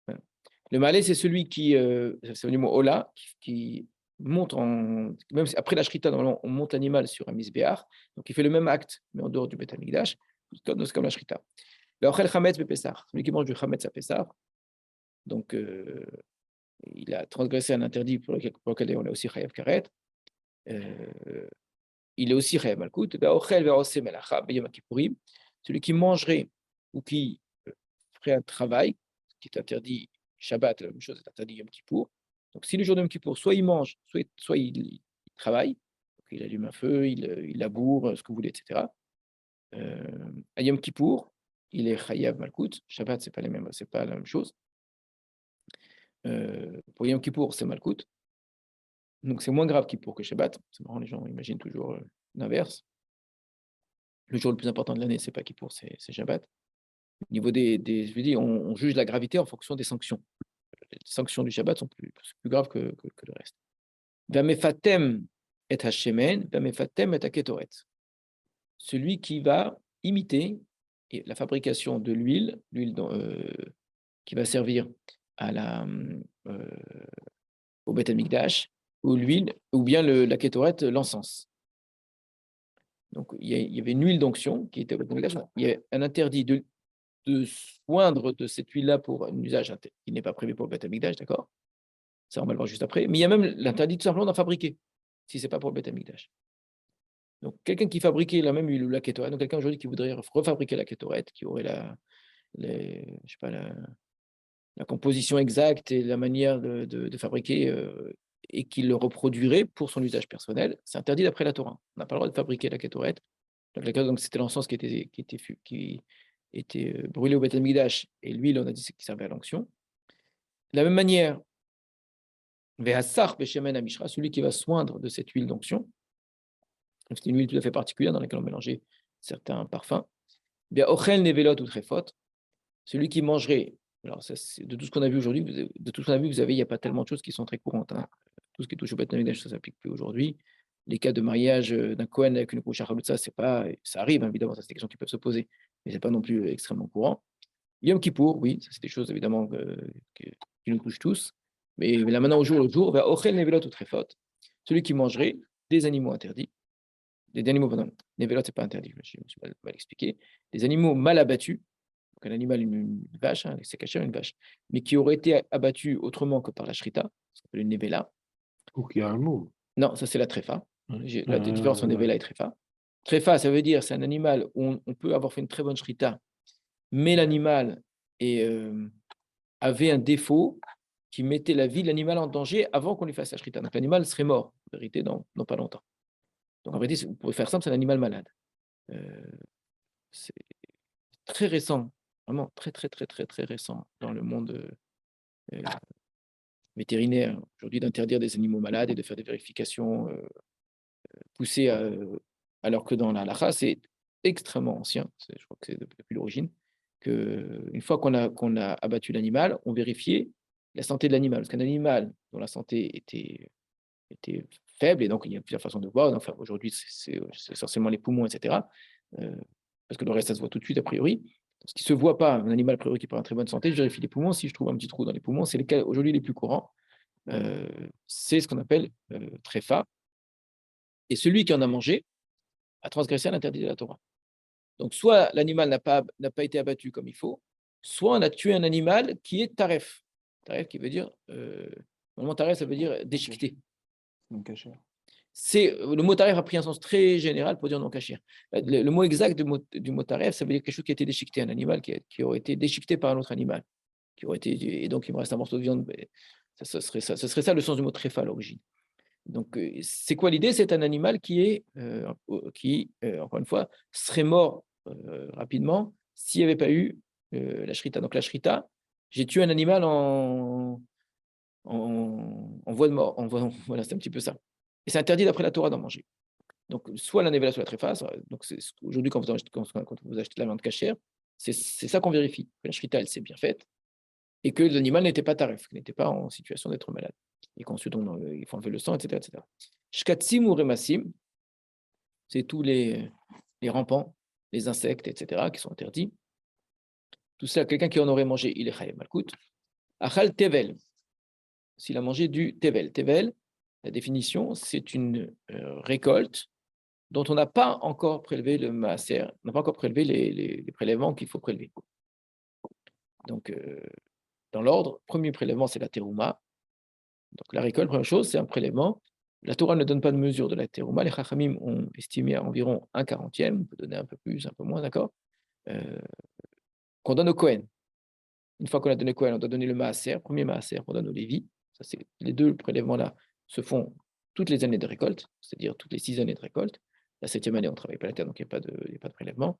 Voilà. Le malais, c'est celui c'est le mot ola, qui monte même après la shrita, normalement, on monte l'animal sur un misbéar, donc il fait le même acte, mais en dehors du Beth Amikdash, c'est comme la shrita. Le ochel chametz bepessar, celui qui mange du chametz à Pessar, donc il a transgressé un interdit pour lequel on est aussi chayav karet, il est aussi chayav malkout. Ochel ve'oseh melacha b'yom kippourim, celui qui mangerait ou qui ferait un travail qui est interdit Shabbat, la même chose est interdit Yom Kippour. Donc si le jour de Yom Kippour, soit il mange, soit il travaille, donc il allume un feu, il laboure, ce que vous voulez, etc. À Yom Kippour, il est chayav malkout. Shabbat, c'est pas la même chose. Pour Yom Kippour, c'est malkout. Donc c'est moins grave Kippour que Shabbat. C'est marrant, les gens imaginent toujours l'inverse. Le jour le plus important de l'année, c'est pas Kippour, c'est Shabbat. Au niveau je veux dire, on juge la gravité en fonction des sanctions. Les sanctions du Shabbat sont plus graves que le reste. Vamefatem et hashemen, vamefatem et aketoret. Celui qui va imiter la fabrication de l'huile qui va servir euh, au Beth Amikdash, ou l'huile, ou bien la kétoret, l'encens. Donc il y avait une huile d'onction qui était au Beth Amikdash. Il y a un interdit de soindre de cette huile-là pour un usage qui n'est pas prévu pour le Beth Amikdash, d'accord? Ça, on va le voir juste après. Mais il y a même l'interdit tout simplement d'en fabriquer, si ce n'est pas pour le Beth Amikdash. Donc, quelqu'un qui fabriquait la même huile ou la kétorette, donc quelqu'un aujourd'hui qui voudrait refabriquer la kétorette, qui aurait je sais pas, la composition exacte et la manière de fabriquer et qui le reproduirait pour son usage personnel, c'est interdit d'après la Torah. On n'a pas le droit de fabriquer la kétorette. Donc, c'était l'encens qui était brûlé au Beth Amikdash et l'huile, on a dit, c'est qui servait à l'onction. De la même manière, celui qui va soindre de cette huile d'onction, c'est une huile tout à fait particulière dans laquelle on mélangeait certains parfums. Bien, ochel nevelot ou trefot, celui qui mangerait, alors ça, de tout ce qu'on a vu aujourd'hui, vous avez, il n'y a pas tellement de choses qui sont très courantes. Hein. Tout ce qui touche au Beth Amikdash, ça ne s'applique plus aujourd'hui. Les cas de mariage d'un Kohen avec une koucha chalutza, ça arrive, évidemment, ça c'est des questions qui peuvent se poser, mais ce n'est pas non plus extrêmement courant. Yom Kippour, oui, ça c'est des choses évidemment qui nous touchent tous. Mais là maintenant, au jour le jour, ochel nevelot ou trefot, celui qui mangerait des animaux interdits, des animaux, pardon, nevelot, c'est pas interdit, je me suis mal expliqué, des animaux mal abattus, donc un animal, une vache, hein, c'est caché une vache, mais qui aurait été abattu autrement que par la shrita, ça s'appelle une nevela. Ou qu'il y a un mot. Non, ça c'est la tréfa. La différence entre nevela et tréfa. Tréfa, ça veut dire c'est un animal où on peut avoir fait une très bonne shrita, mais l'animal avait un défaut qui mettait la vie de l'animal en danger avant qu'on lui fasse la shrita. Donc l'animal serait mort, en vérité, dans pas longtemps. Donc en vérité, vous pouvez faire simple, c'est un animal malade. c'est très récent, vraiment très, très, très, très, très récent dans le monde vétérinaire aujourd'hui d'interdire des animaux malades et de faire des vérifications poussées, alors que dans la halakha, c'est extrêmement ancien, je crois que c'est depuis l'origine, qu'une fois qu'on a abattu l'animal, on vérifiait la santé de l'animal. Parce qu'un animal dont la santé était faible, et donc il y a plusieurs façons de voir. Enfin, aujourd'hui, c'est essentiellement les poumons, etc. euh, parce que le reste, ça se voit tout de suite, a priori. Ce qui ne se voit pas, un animal, a priori, qui est pas en très bonne santé, je vérifie les poumons. Si je trouve un petit trou dans les poumons, c'est les cas aujourd'hui les plus courants. C'est ce qu'on appelle tréfa. Et celui qui en a mangé a transgressé l'interdit de la Torah. Donc, soit l'animal n'a pas été abattu comme il faut, soit on a tué un animal qui est taref. Taref qui veut dire, normalement, taref, ça veut dire déchiqueté. Donc, cachère. Le mot taref a pris un sens très général pour dire non cachir. Le mot exact du mot taref, ça veut dire quelque chose qui a été déchiqueté, un animal qui aurait été déchiqueté par un autre animal, et donc il me reste un morceau de viande. Ce serait ça le sens du mot tréfa à l'origine. Donc, c'est quoi l'idée? C'est un animal qui, encore une fois, serait mort rapidement s'il n'y avait pas eu la shrita. Donc, la shrita, j'ai tué un animal en voie de mort. Voilà, c'est un petit peu ça. Et c'est interdit d'après la Torah d'en manger. Donc, soit la nevela, soit la tréfa. Donc, aujourd'hui, quand vous achetez de la viande cachère, c'est ça qu'on vérifie. Que la shrita, elle s'est bien faite et que l'animal n'était pas taref, n'était pas en situation d'être malade. Et qu'ensuite, il faut enlever le sang, etc. etc. Shkatsim ou remassim, c'est tous les rampants, les insectes, etc., qui sont interdits. Tout ça, quelqu'un qui en aurait mangé, il est chayav malkout. Achal tevel, s'il a mangé du tevel. Tevel, la définition, c'est une récolte dont on n'a pas encore prélevé le maaser, on n'a pas encore prélevé les prélèvements qu'il faut prélever. Donc, dans l'ordre, premier prélèvement, c'est la terouma. Donc, la récolte, première chose, c'est un prélèvement. La Torah ne donne pas de mesure de la terouma. Les Chachamim ont estimé à environ 1/40, on peut donner un peu plus, un peu moins, d'accord, qu'on donne au Kohen. Une fois qu'on a donné au Kohen, on doit donner le maaser, premier maaser qu'on donne au Lévi. Ça, les deux prélèvements-là se font toutes les années de récolte, c'est-à-dire toutes les 6 années de récolte. La 7e année, on ne travaille pas la terre, donc il n'y a pas de prélèvement.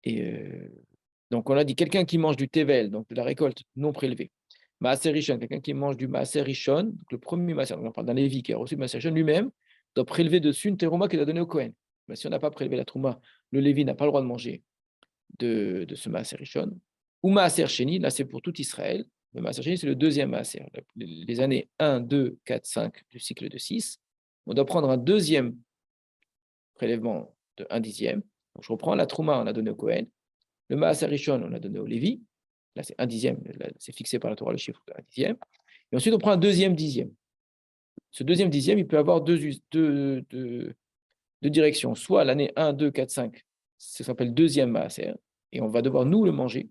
Et donc, on a dit quelqu'un qui mange du tevel, donc de la récolte non prélevée. Maaser Rishon, quelqu'un qui mange du Maaser Rishon, donc le premier Maaser, on parle d'un Lévi qui a reçu le Maaser Rishon lui-même, doit prélever dessus une terouma qu'il a donnée au Kohen. Mais si on n'a pas prélevé la trouma, le Lévi n'a pas le droit de manger de ce Maaser Rishon. Ou Maaser Sheni, là c'est pour tout Israël. Le Maaser Sheni, c'est le deuxième Maaser. Les années 1, 2, 4, 5 du cycle de 6. On doit prendre un deuxième prélèvement de 1/10. Donc je reprends la trouma, on a donné au Kohen. Le Maaser Rishon, on a donné au Lévi. Là, c'est 1/10. C'est fixé par la Torah, le chiffre de 1/10. Et ensuite, on prend un deuxième dixième. Ce deuxième dixième, il peut avoir deux directions. Soit l'année 1, 2, 4, 5, ça s'appelle deuxième Maaser, et on va devoir nous le manger.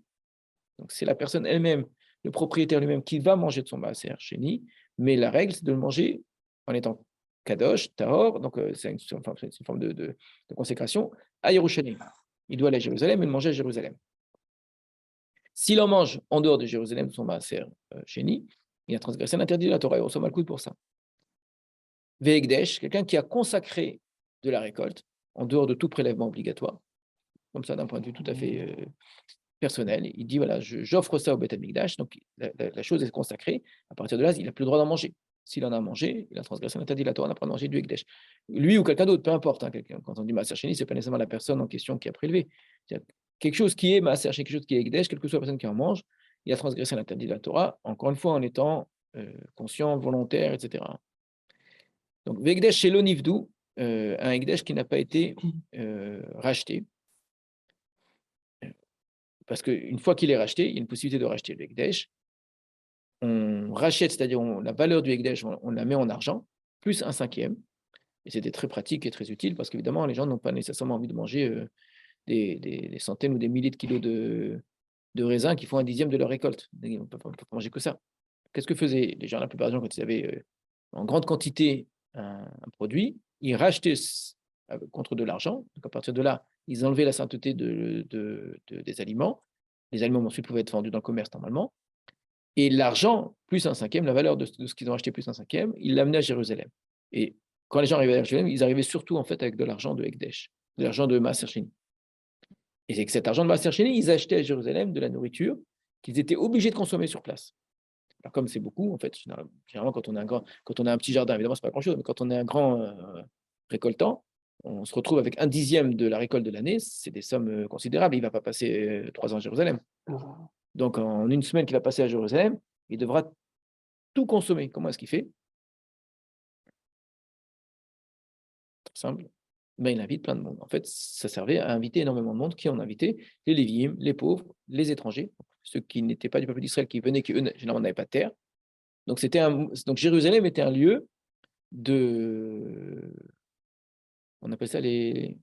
Donc, c'est la personne elle-même, le propriétaire lui-même, qui va manger de son Maaser Sheni, mais la règle, c'est de le manger en étant Kadosh, Tahor, donc c'est une forme de consécration, à Yerushalayim. Il doit aller à Jérusalem et le manger à Jérusalem. S'il en mange en dehors de Jérusalem, son Maaser Sheni, il a transgressé l'interdit de la Torah, il reçoit malkout pour ça. Ve'ekdesh, quelqu'un qui a consacré de la récolte en dehors de tout prélèvement obligatoire, comme ça d'un point de vue tout à fait personnel. Il dit voilà, j'offre ça au Beth Amikdash, donc la chose est consacrée. À partir de là, il n'a plus le droit d'en manger. S'il en a mangé, il a transgressé l'interdit de la Torah, on n'a pas mangé du Ekdesh. Lui ou quelqu'un d'autre, peu importe. Hein, quand on dit Maaser Sheni, ce n'est pas nécessairement la personne en question qui a prélevé. Quelque chose qui est Maaser Sheni, quelque chose qui est Ekdesh, quelle que soit la personne qui en mange, il a transgressé l'interdit de la Torah, encore une fois en étant conscient, volontaire, etc. Donc, Vekdesh chez l'Onivdou, un Ekdesh qui n'a pas été racheté. Parce qu'une fois qu'il est racheté, il y a une possibilité de racheter le Ekdesh. On rachète, c'est-à-dire la valeur du Ekdesh, on la met en argent, plus 1/5. Et c'était très pratique et très utile parce qu'évidemment, les gens n'ont pas nécessairement envie de manger des centaines ou des milliers de kilos de raisins qui font 1/10 de leur récolte. On ne peut pas manger que ça. Qu'est-ce que faisaient les gens, la plupart des gens, quand ils avaient en grande quantité un produit, ils rachetaient contre de l'argent. Donc à partir de là, ils enlevaient la sainteté des aliments. Les aliments ensuite pouvaient être vendus dans le commerce normalement. Et l'argent, plus 1/5, la valeur de ce qu'ils ont acheté plus 1/5, ils l'amenaient à Jérusalem. Et quand les gens arrivaient à Jérusalem, ils arrivaient surtout en fait avec de l'argent de Ekdesh, de l'argent de Maaser Sheni. Et c'est que cet argent de Maaser Sheni, ils achetaient à Jérusalem de la nourriture qu'ils étaient obligés de consommer sur place. Alors, comme c'est beaucoup, en fait, généralement, quand on a un petit jardin, évidemment, c'est pas grand-chose, mais quand on est un grand récoltant, on se retrouve avec 1/10 de la récolte de l'année, c'est des sommes considérables. Il ne va pas passer 3 ans à Jérusalem. Donc, en une semaine qu'il va passer à Jérusalem, il devra tout consommer. Comment est-ce qu'il fait? Très simple. Ben, il invite plein de monde. En fait, ça servait à inviter énormément de monde. Qui on invitait? Les Lévi'im, les pauvres, les étrangers, ceux qui n'étaient pas du peuple d'Israël, qui venaient, qui eux, généralement n'avaient pas de terre. Donc, donc Jérusalem était un lieu on appelle ça les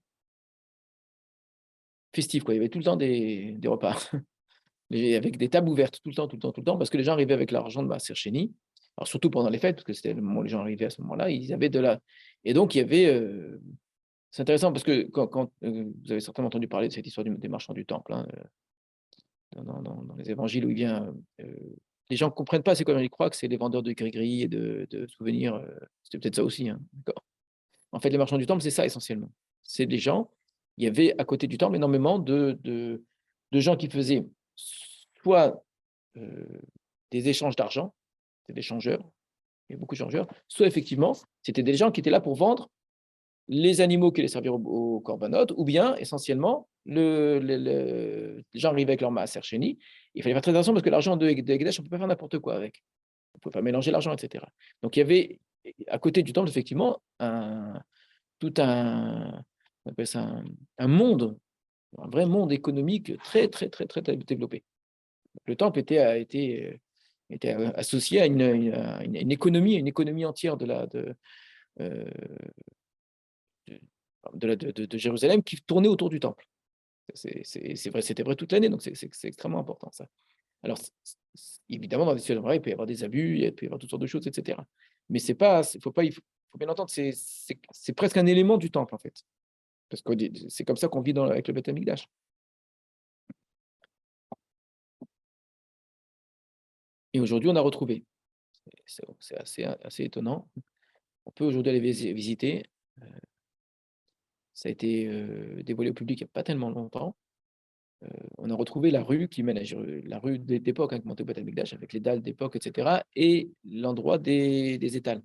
festifs, quoi. Il y avait tout le temps des repas, avec des tables ouvertes, tout le temps, tout le temps, tout le temps, parce que les gens arrivaient avec l'argent de Maaser Sheni. Alors, surtout pendant les fêtes, parce que c'était le moment où les gens arrivaient à ce moment-là, ils avaient de la. Et donc, il y avait. C'est intéressant parce que quand vous avez certainement entendu parler de cette histoire des marchands du temple, hein, dans les évangiles où il vient. Les gens ne comprennent pas, c'est comme ils croient que c'est les vendeurs de gris-gris et de souvenirs. C'était peut-être ça aussi, hein, d'accord. En fait, les marchands du temple, c'est ça essentiellement. C'est des gens, il y avait à côté du temple énormément de gens qui faisaient soit des échanges d'argent, c'est des changeurs, il y a beaucoup de changeurs, soit effectivement, c'était des gens qui étaient là pour vendre les animaux qui allaient servir au korbanot, ou bien essentiellement, les gens arrivaient avec leur maaser sheni. Il fallait faire très attention parce que l'argent de Hekdesh, on ne peut pas faire n'importe quoi avec. On ne peut pas mélanger l'argent, etc. Donc il y avait à côté du temple, effectivement, tout un, on appelle ça un monde, un vrai monde économique très, très, très, très, très développé. Le temple était associé à une économie entière euh, de Jérusalem qui tournait autour du temple. C'est vrai, c'était vrai toute l'année, donc c'est extrêmement important ça. Alors, évidemment, dans des situations pareilles, il peut y avoir des abus, il peut y avoir toutes sortes de choses, etc. Mais c'est pas, il faut bien entendre, c'est presque un élément du temple en fait. Parce que c'est comme ça qu'on vit avec le Beth Amikdash. Et aujourd'hui, on a retrouvé. C'est assez étonnant. On peut aujourd'hui aller visiter. Ça a été dévoilé au public il n'y a pas tellement longtemps. On a retrouvé la rue qui mène à la rue d'époque, qui montait au Beth Amikdash, avec les dalles d'époque, etc. Et l'endroit des étals.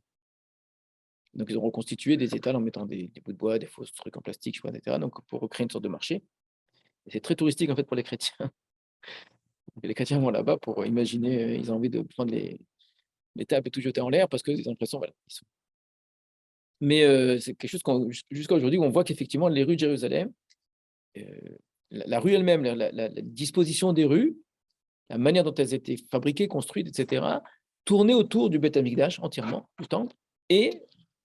Donc, ils ont reconstitué des étals en mettant des bouts de bois, des fausses trucs en plastique, je crois, etc. Donc, pour recréer une sorte de marché. Et c'est très touristique, en fait, pour les chrétiens. Et les chrétiens vont là-bas pour imaginer, ils ont envie de prendre les tables et tout jeter en l'air parce qu'ils ont l'impression, voilà, ils sont. Mais c'est quelque chose jusqu'à aujourd'hui où on voit qu'effectivement, les rues de Jérusalem, la rue elle-même, la disposition des rues, la manière dont elles étaient fabriquées, construites, etc., tournaient autour du Beth Amikdash entièrement, du temple, et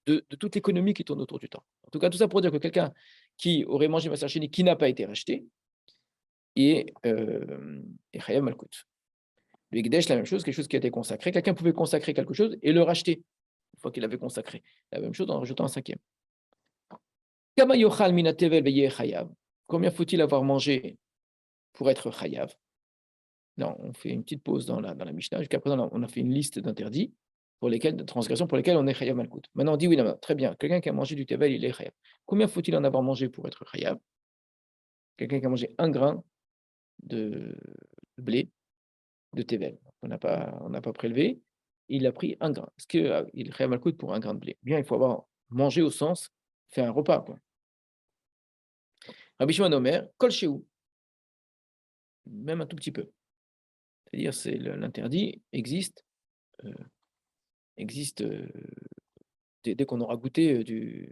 de toute l'économie qui tourne autour du temple. En tout cas, tout ça pour dire que quelqu'un qui aurait mangé Maaser Sheni qui n'a pas été racheté est Chayav Malkout. Le Hekdesh, la même chose, quelque chose qui a été consacré. Quelqu'un pouvait consacrer quelque chose et le racheter une fois qu'il avait consacré. La même chose en rajoutant un cinquième. Combien faut-il avoir mangé pour être Chayav? Non, on fait une petite pause dans la Mishnah. Jusqu'à présent, on a fait une liste d'interdits, de transgressions pour lesquelles on est Chayav Malkout. Maintenant, on dit oui, non, très bien. Quelqu'un qui a mangé du Tevel, il est Chayav. Combien faut-il en avoir mangé pour être Chayav? Quelqu'un qui a mangé 1 grain de blé de Tevel. On n'a pas prélevé. Il a pris 1 grain. Est-ce qu'il est Chayav Malkout pour 1 grain de blé? Bien, il faut avoir mangé au sens, fait un repas, quoi. Rabbi Shimon Omer, Kol Shehu. Même un tout petit peu. C'est-à-dire, l'interdit existe dès qu'on aura goûté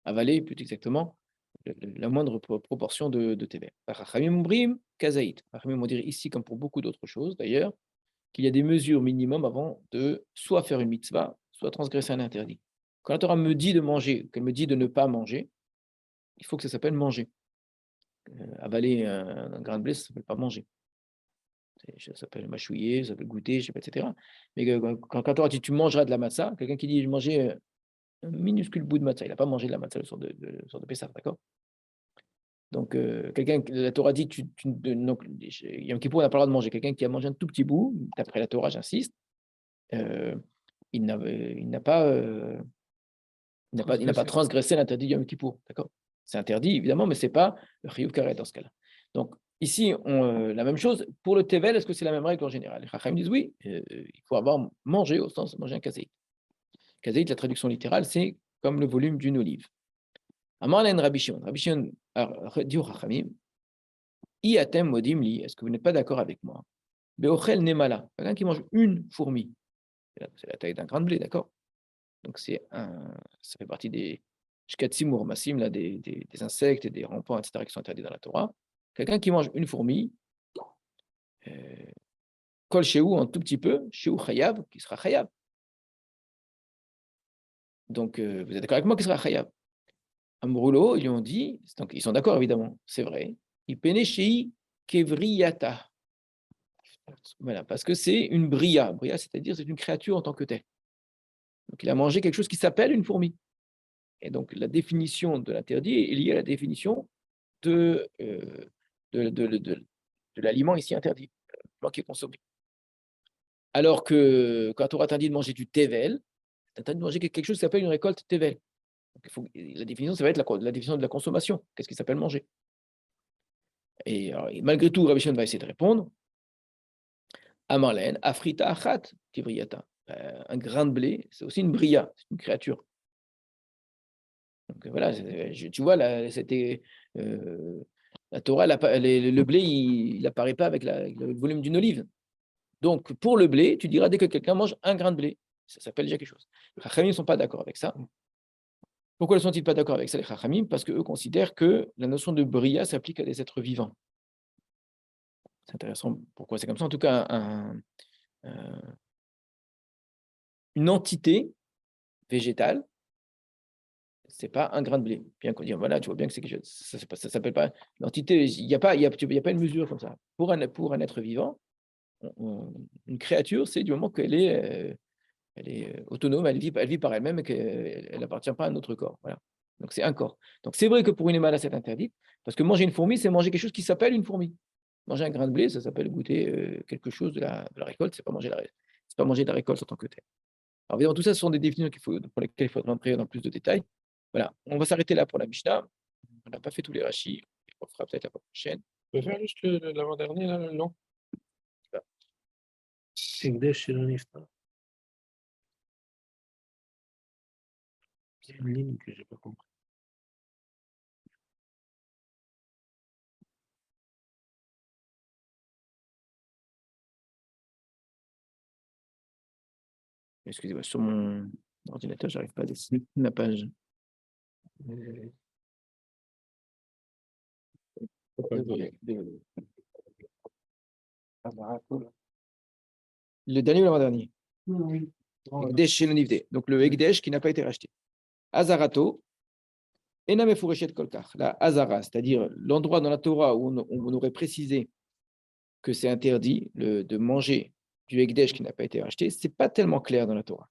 avalé, plus exactement, la moindre proportion de Tevel. Rachamim Ombrim, Kazaït. Rachamim vont dire ici, comme pour beaucoup d'autres choses d'ailleurs, qu'il y a des mesures minimum avant de soit faire une mitzvah, soit transgresser un interdit. Quand la Torah me dit de manger, qu'elle me dit de ne pas manger, il faut que ça s'appelle manger. Avaler un grain de blé, ça ne s'appelle pas manger. Ça s'appelle mâchouiller, ça s'appelle goûter, je sais pas, etc. Mais quand la Torah dit tu mangeras de la matzah, quelqu'un qui dit je mangeais un minuscule bout de matzah, il n'a pas mangé de la matzah le soir de Pessah, d'accord? Donc, la Torah dit, donc, Yom Kippour, on n'a pas le droit de manger. Quelqu'un qui a mangé un tout petit bout, d'après la Torah, j'insiste, il n'a pas transgressé l'interdit de Yom Kippour, d'accord? C'est interdit, évidemment, mais ce n'est pas le Chiyuv Karet dans ce cas-là. Donc, ici, la même chose. Pour le tevel, est-ce que c'est la même règle en général? Les Chachamim disent oui, il faut avoir mangé, au sens de manger un kazaït. Kazaït, la traduction littérale, c'est comme le volume d'une olive. Amar len Rabbi Shimon. Rabbi Shimon dit aux Chachamim, I atem modim li, est-ce que vous n'êtes pas d'accord avec moi? Beochel nemala, quelqu'un qui mange une fourmi, c'est la taille d'un grain de blé, d'accord? Donc ça fait partie des shkatsim ou ramassim, là, des insectes et des rampants, etc., qui sont interdits dans la Torah. Quelqu'un qui mange une fourmi, kol shehu un tout petit peu, shehu chayav, qui sera chayav. Donc vous êtes d'accord avec moi qui sera chayav? Amroulo, ils lui ont dit, donc ils sont d'accord évidemment, c'est vrai. Il pene shei kevriyata. Voilà, parce que c'est une bria. Bria, c'est-à-dire c'est une créature en tant que telle. Donc il a mangé quelque chose qui s'appelle une fourmi. Et donc la définition de l'interdit est liée à la définition de, de l'aliment ici interdit, l'aliment qui est consommé. Alors que quand on t'interdit de manger du tevel, t'interdit de manger quelque chose qui s'appelle une récolte tevel. Donc, la définition, ça va être la définition de la consommation. Qu'est-ce qui s'appelle manger? Et malgré tout, Rabbi Shimon va essayer de répondre. Amarlen, Afrita Achat, Kivriyata. Un grain de blé, c'est aussi une bria, c'est une créature. Donc voilà, tu vois, c'était la Torah, le blé, il n'apparaît pas avec le volume d'une olive. Donc pour le blé, tu diras dès que quelqu'un mange un grain de blé, ça s'appelle déjà quelque chose. Les Chachamim ne sont pas d'accord avec ça. Pourquoi ne sont-ils pas d'accord avec ça, les Chachamim? Parce qu'eux considèrent que la notion de bria s'applique à des êtres vivants. C'est intéressant pourquoi c'est comme ça. En tout cas, une entité végétale, c'est pas un grain de blé. Bien qu'on dise, voilà, tu vois bien que c'est quelque chose. Ça s'appelle pas l'entité. Il n'y a pas une mesure comme ça. Pour un être vivant, une créature, c'est du moment qu'elle est, autonome, elle vit par elle-même et qu'elle n'appartient pas à un autre corps. Voilà. Donc c'est un corps. Donc c'est vrai que pour une émala, c'est interdit, parce que manger une fourmi, c'est manger quelque chose qui s'appelle une fourmi. Manger un grain de blé, ça s'appelle goûter quelque chose de la récolte, c'est pas manger c'est pas manger de la récolte en tant que tel. Alors évidemment, tout ça, ce sont des définitions pour lesquelles il faudra entrer dans plus de détails. Voilà, on va s'arrêter là pour la Mishnah. On n'a pas fait tous les rachis, on fera peut-être la fois prochaine. Tu peux faire juste l'avant-dernier, là, le long? Voilà. Ekdesh chez le Nifta. C'est une ligne que j'ai pas compris. Excusez-moi, sur mon ordinateur, j'arrive pas à dessiner la page. Désolé. Le dernier ou l'avant-dernier? Oui. Ekdesh chez le Nifde. Donc le Ekdesh qui n'a pas été racheté. Azarato, Ename Fureshet Kolkar. La Azara, c'est-à-dire l'endroit dans la Torah où on aurait précisé que c'est interdit de manger du Ekdesh qui n'a pas été racheté, c'est pas tellement clair dans la Torah.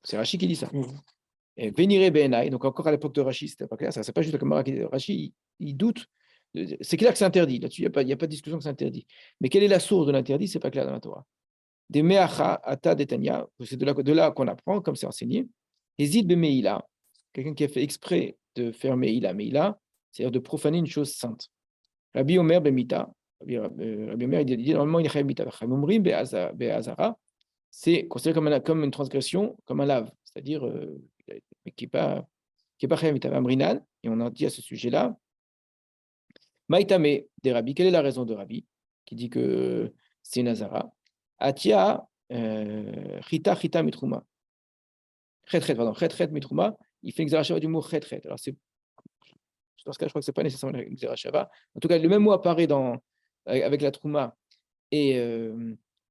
C'est Rashi qui dit ça. Et Venire Benai, donc encore à l'époque de Rashi, c'était pas clair. Ça, c'est pas juste la Gemara qui dit. Rashi, il doute. C'est clair que c'est interdit. Là-dessus, il n'y a pas de discussion que c'est interdit. Mais quelle est la source de l'interdit? C'est pas clair dans la Torah. Des Meacha Ata Detania, c'est de là qu'on apprend, comme c'est enseigné. Hésite Bemeila, quelqu'un qui a fait exprès de faire Meila, c'est-à-dire de profaner une chose sainte. Rabbi Omer Bemita, Rabbi Omer, il dit normalement, il est Mita. Chamumrim Be'azara, c'est considéré comme une transgression, comme un lave, c'est-à-dire qui n'est pas Mita. Amrinan, et on a dit à ce sujet-là, Maïtame des Rabbi, quelle est la raison de Rabbi qui dit que c'est une Azara? Atia Chita Mitrouma. Chet Mitrouma, il fait une Xerashava du mot Chet. Alors, dans ce cas, je crois que ce n'est pas nécessairement une Xerashava. En tout cas, le même mot apparaît avec la Trouma et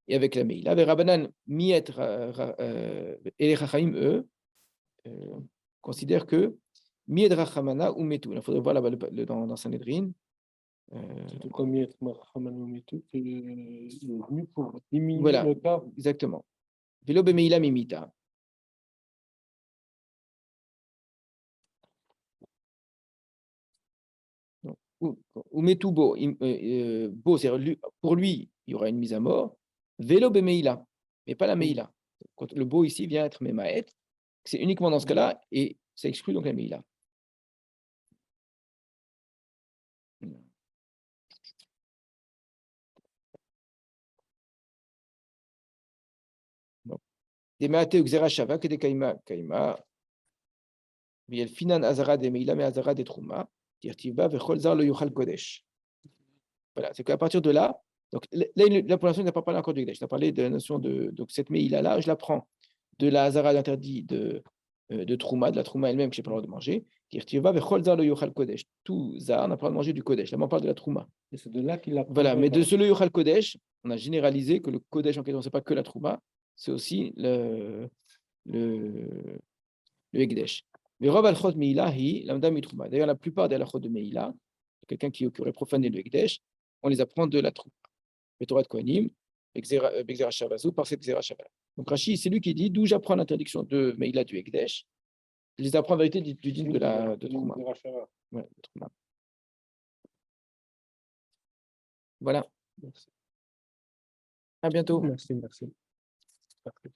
avec la Meila. Avec Rabbanan, Miet et les Chachaim, eux, considèrent que Miet Rachamana ou Metu. Il faudrait voir là-bas dans Sanhedrin. C'est comme Miet Rachamana ou Metu, c'est venu pour diminuer voilà, le cas. Exactement. Velo Bemeila Mimita. Ou Metubo, Bo, c'est-à-dire pour lui, il y aura une mise à mort. Vélo Bemeila, mais pas la Meila. Quand le Bo ici vient être Memaet, c'est uniquement dans ce cas-là, et ça exclut donc la Meila. des Maate ou Xera Shava, que des Kaima, Kaima, Viel Finan Azara des Meila, mais Azara des Trouma, Tirtiva, Vechol Zar le Yuchal Kodesh. Voilà, c'est qu'à partir de là, donc là pour l'instant, il n'a pas parlé encore du Kodesh, il a parlé de la notion de donc cette Meila-là, je la prends de la Azara d'interdit de Trouma, de la Trouma elle-même que je n'ai pas le droit de manger. Tirtiva, Vechol Zar le Yuchal Kodesh. Tout Zar n'a pas le droit de manger du Kodesh, là on parle de la Trouma. Et c'est de là qu'il a. Voilà, mais de ce le Yochal Kodesh, on a généralisé que le Kodesh en question, ce n'est pas que la Trouma, c'est aussi le Ekdesh. Mais Rav al-Chod Meila, lambda mitrouma. D'ailleurs, la plupart des halachot de Meila, quelqu'un qui aurait profané le Ekdesh, on les apprend de la Trouma. Le Torah de Kohanim, Bexera Shavazou, par cette Bexera Shavala. Donc Rashi, c'est lui qui dit d'où j'apprends l'interdiction de Meila du Ekdesh. Je les apprends en vérité du din de Trouma. Ouais, de Trouma. Voilà. Merci. À bientôt. Merci. Parfait.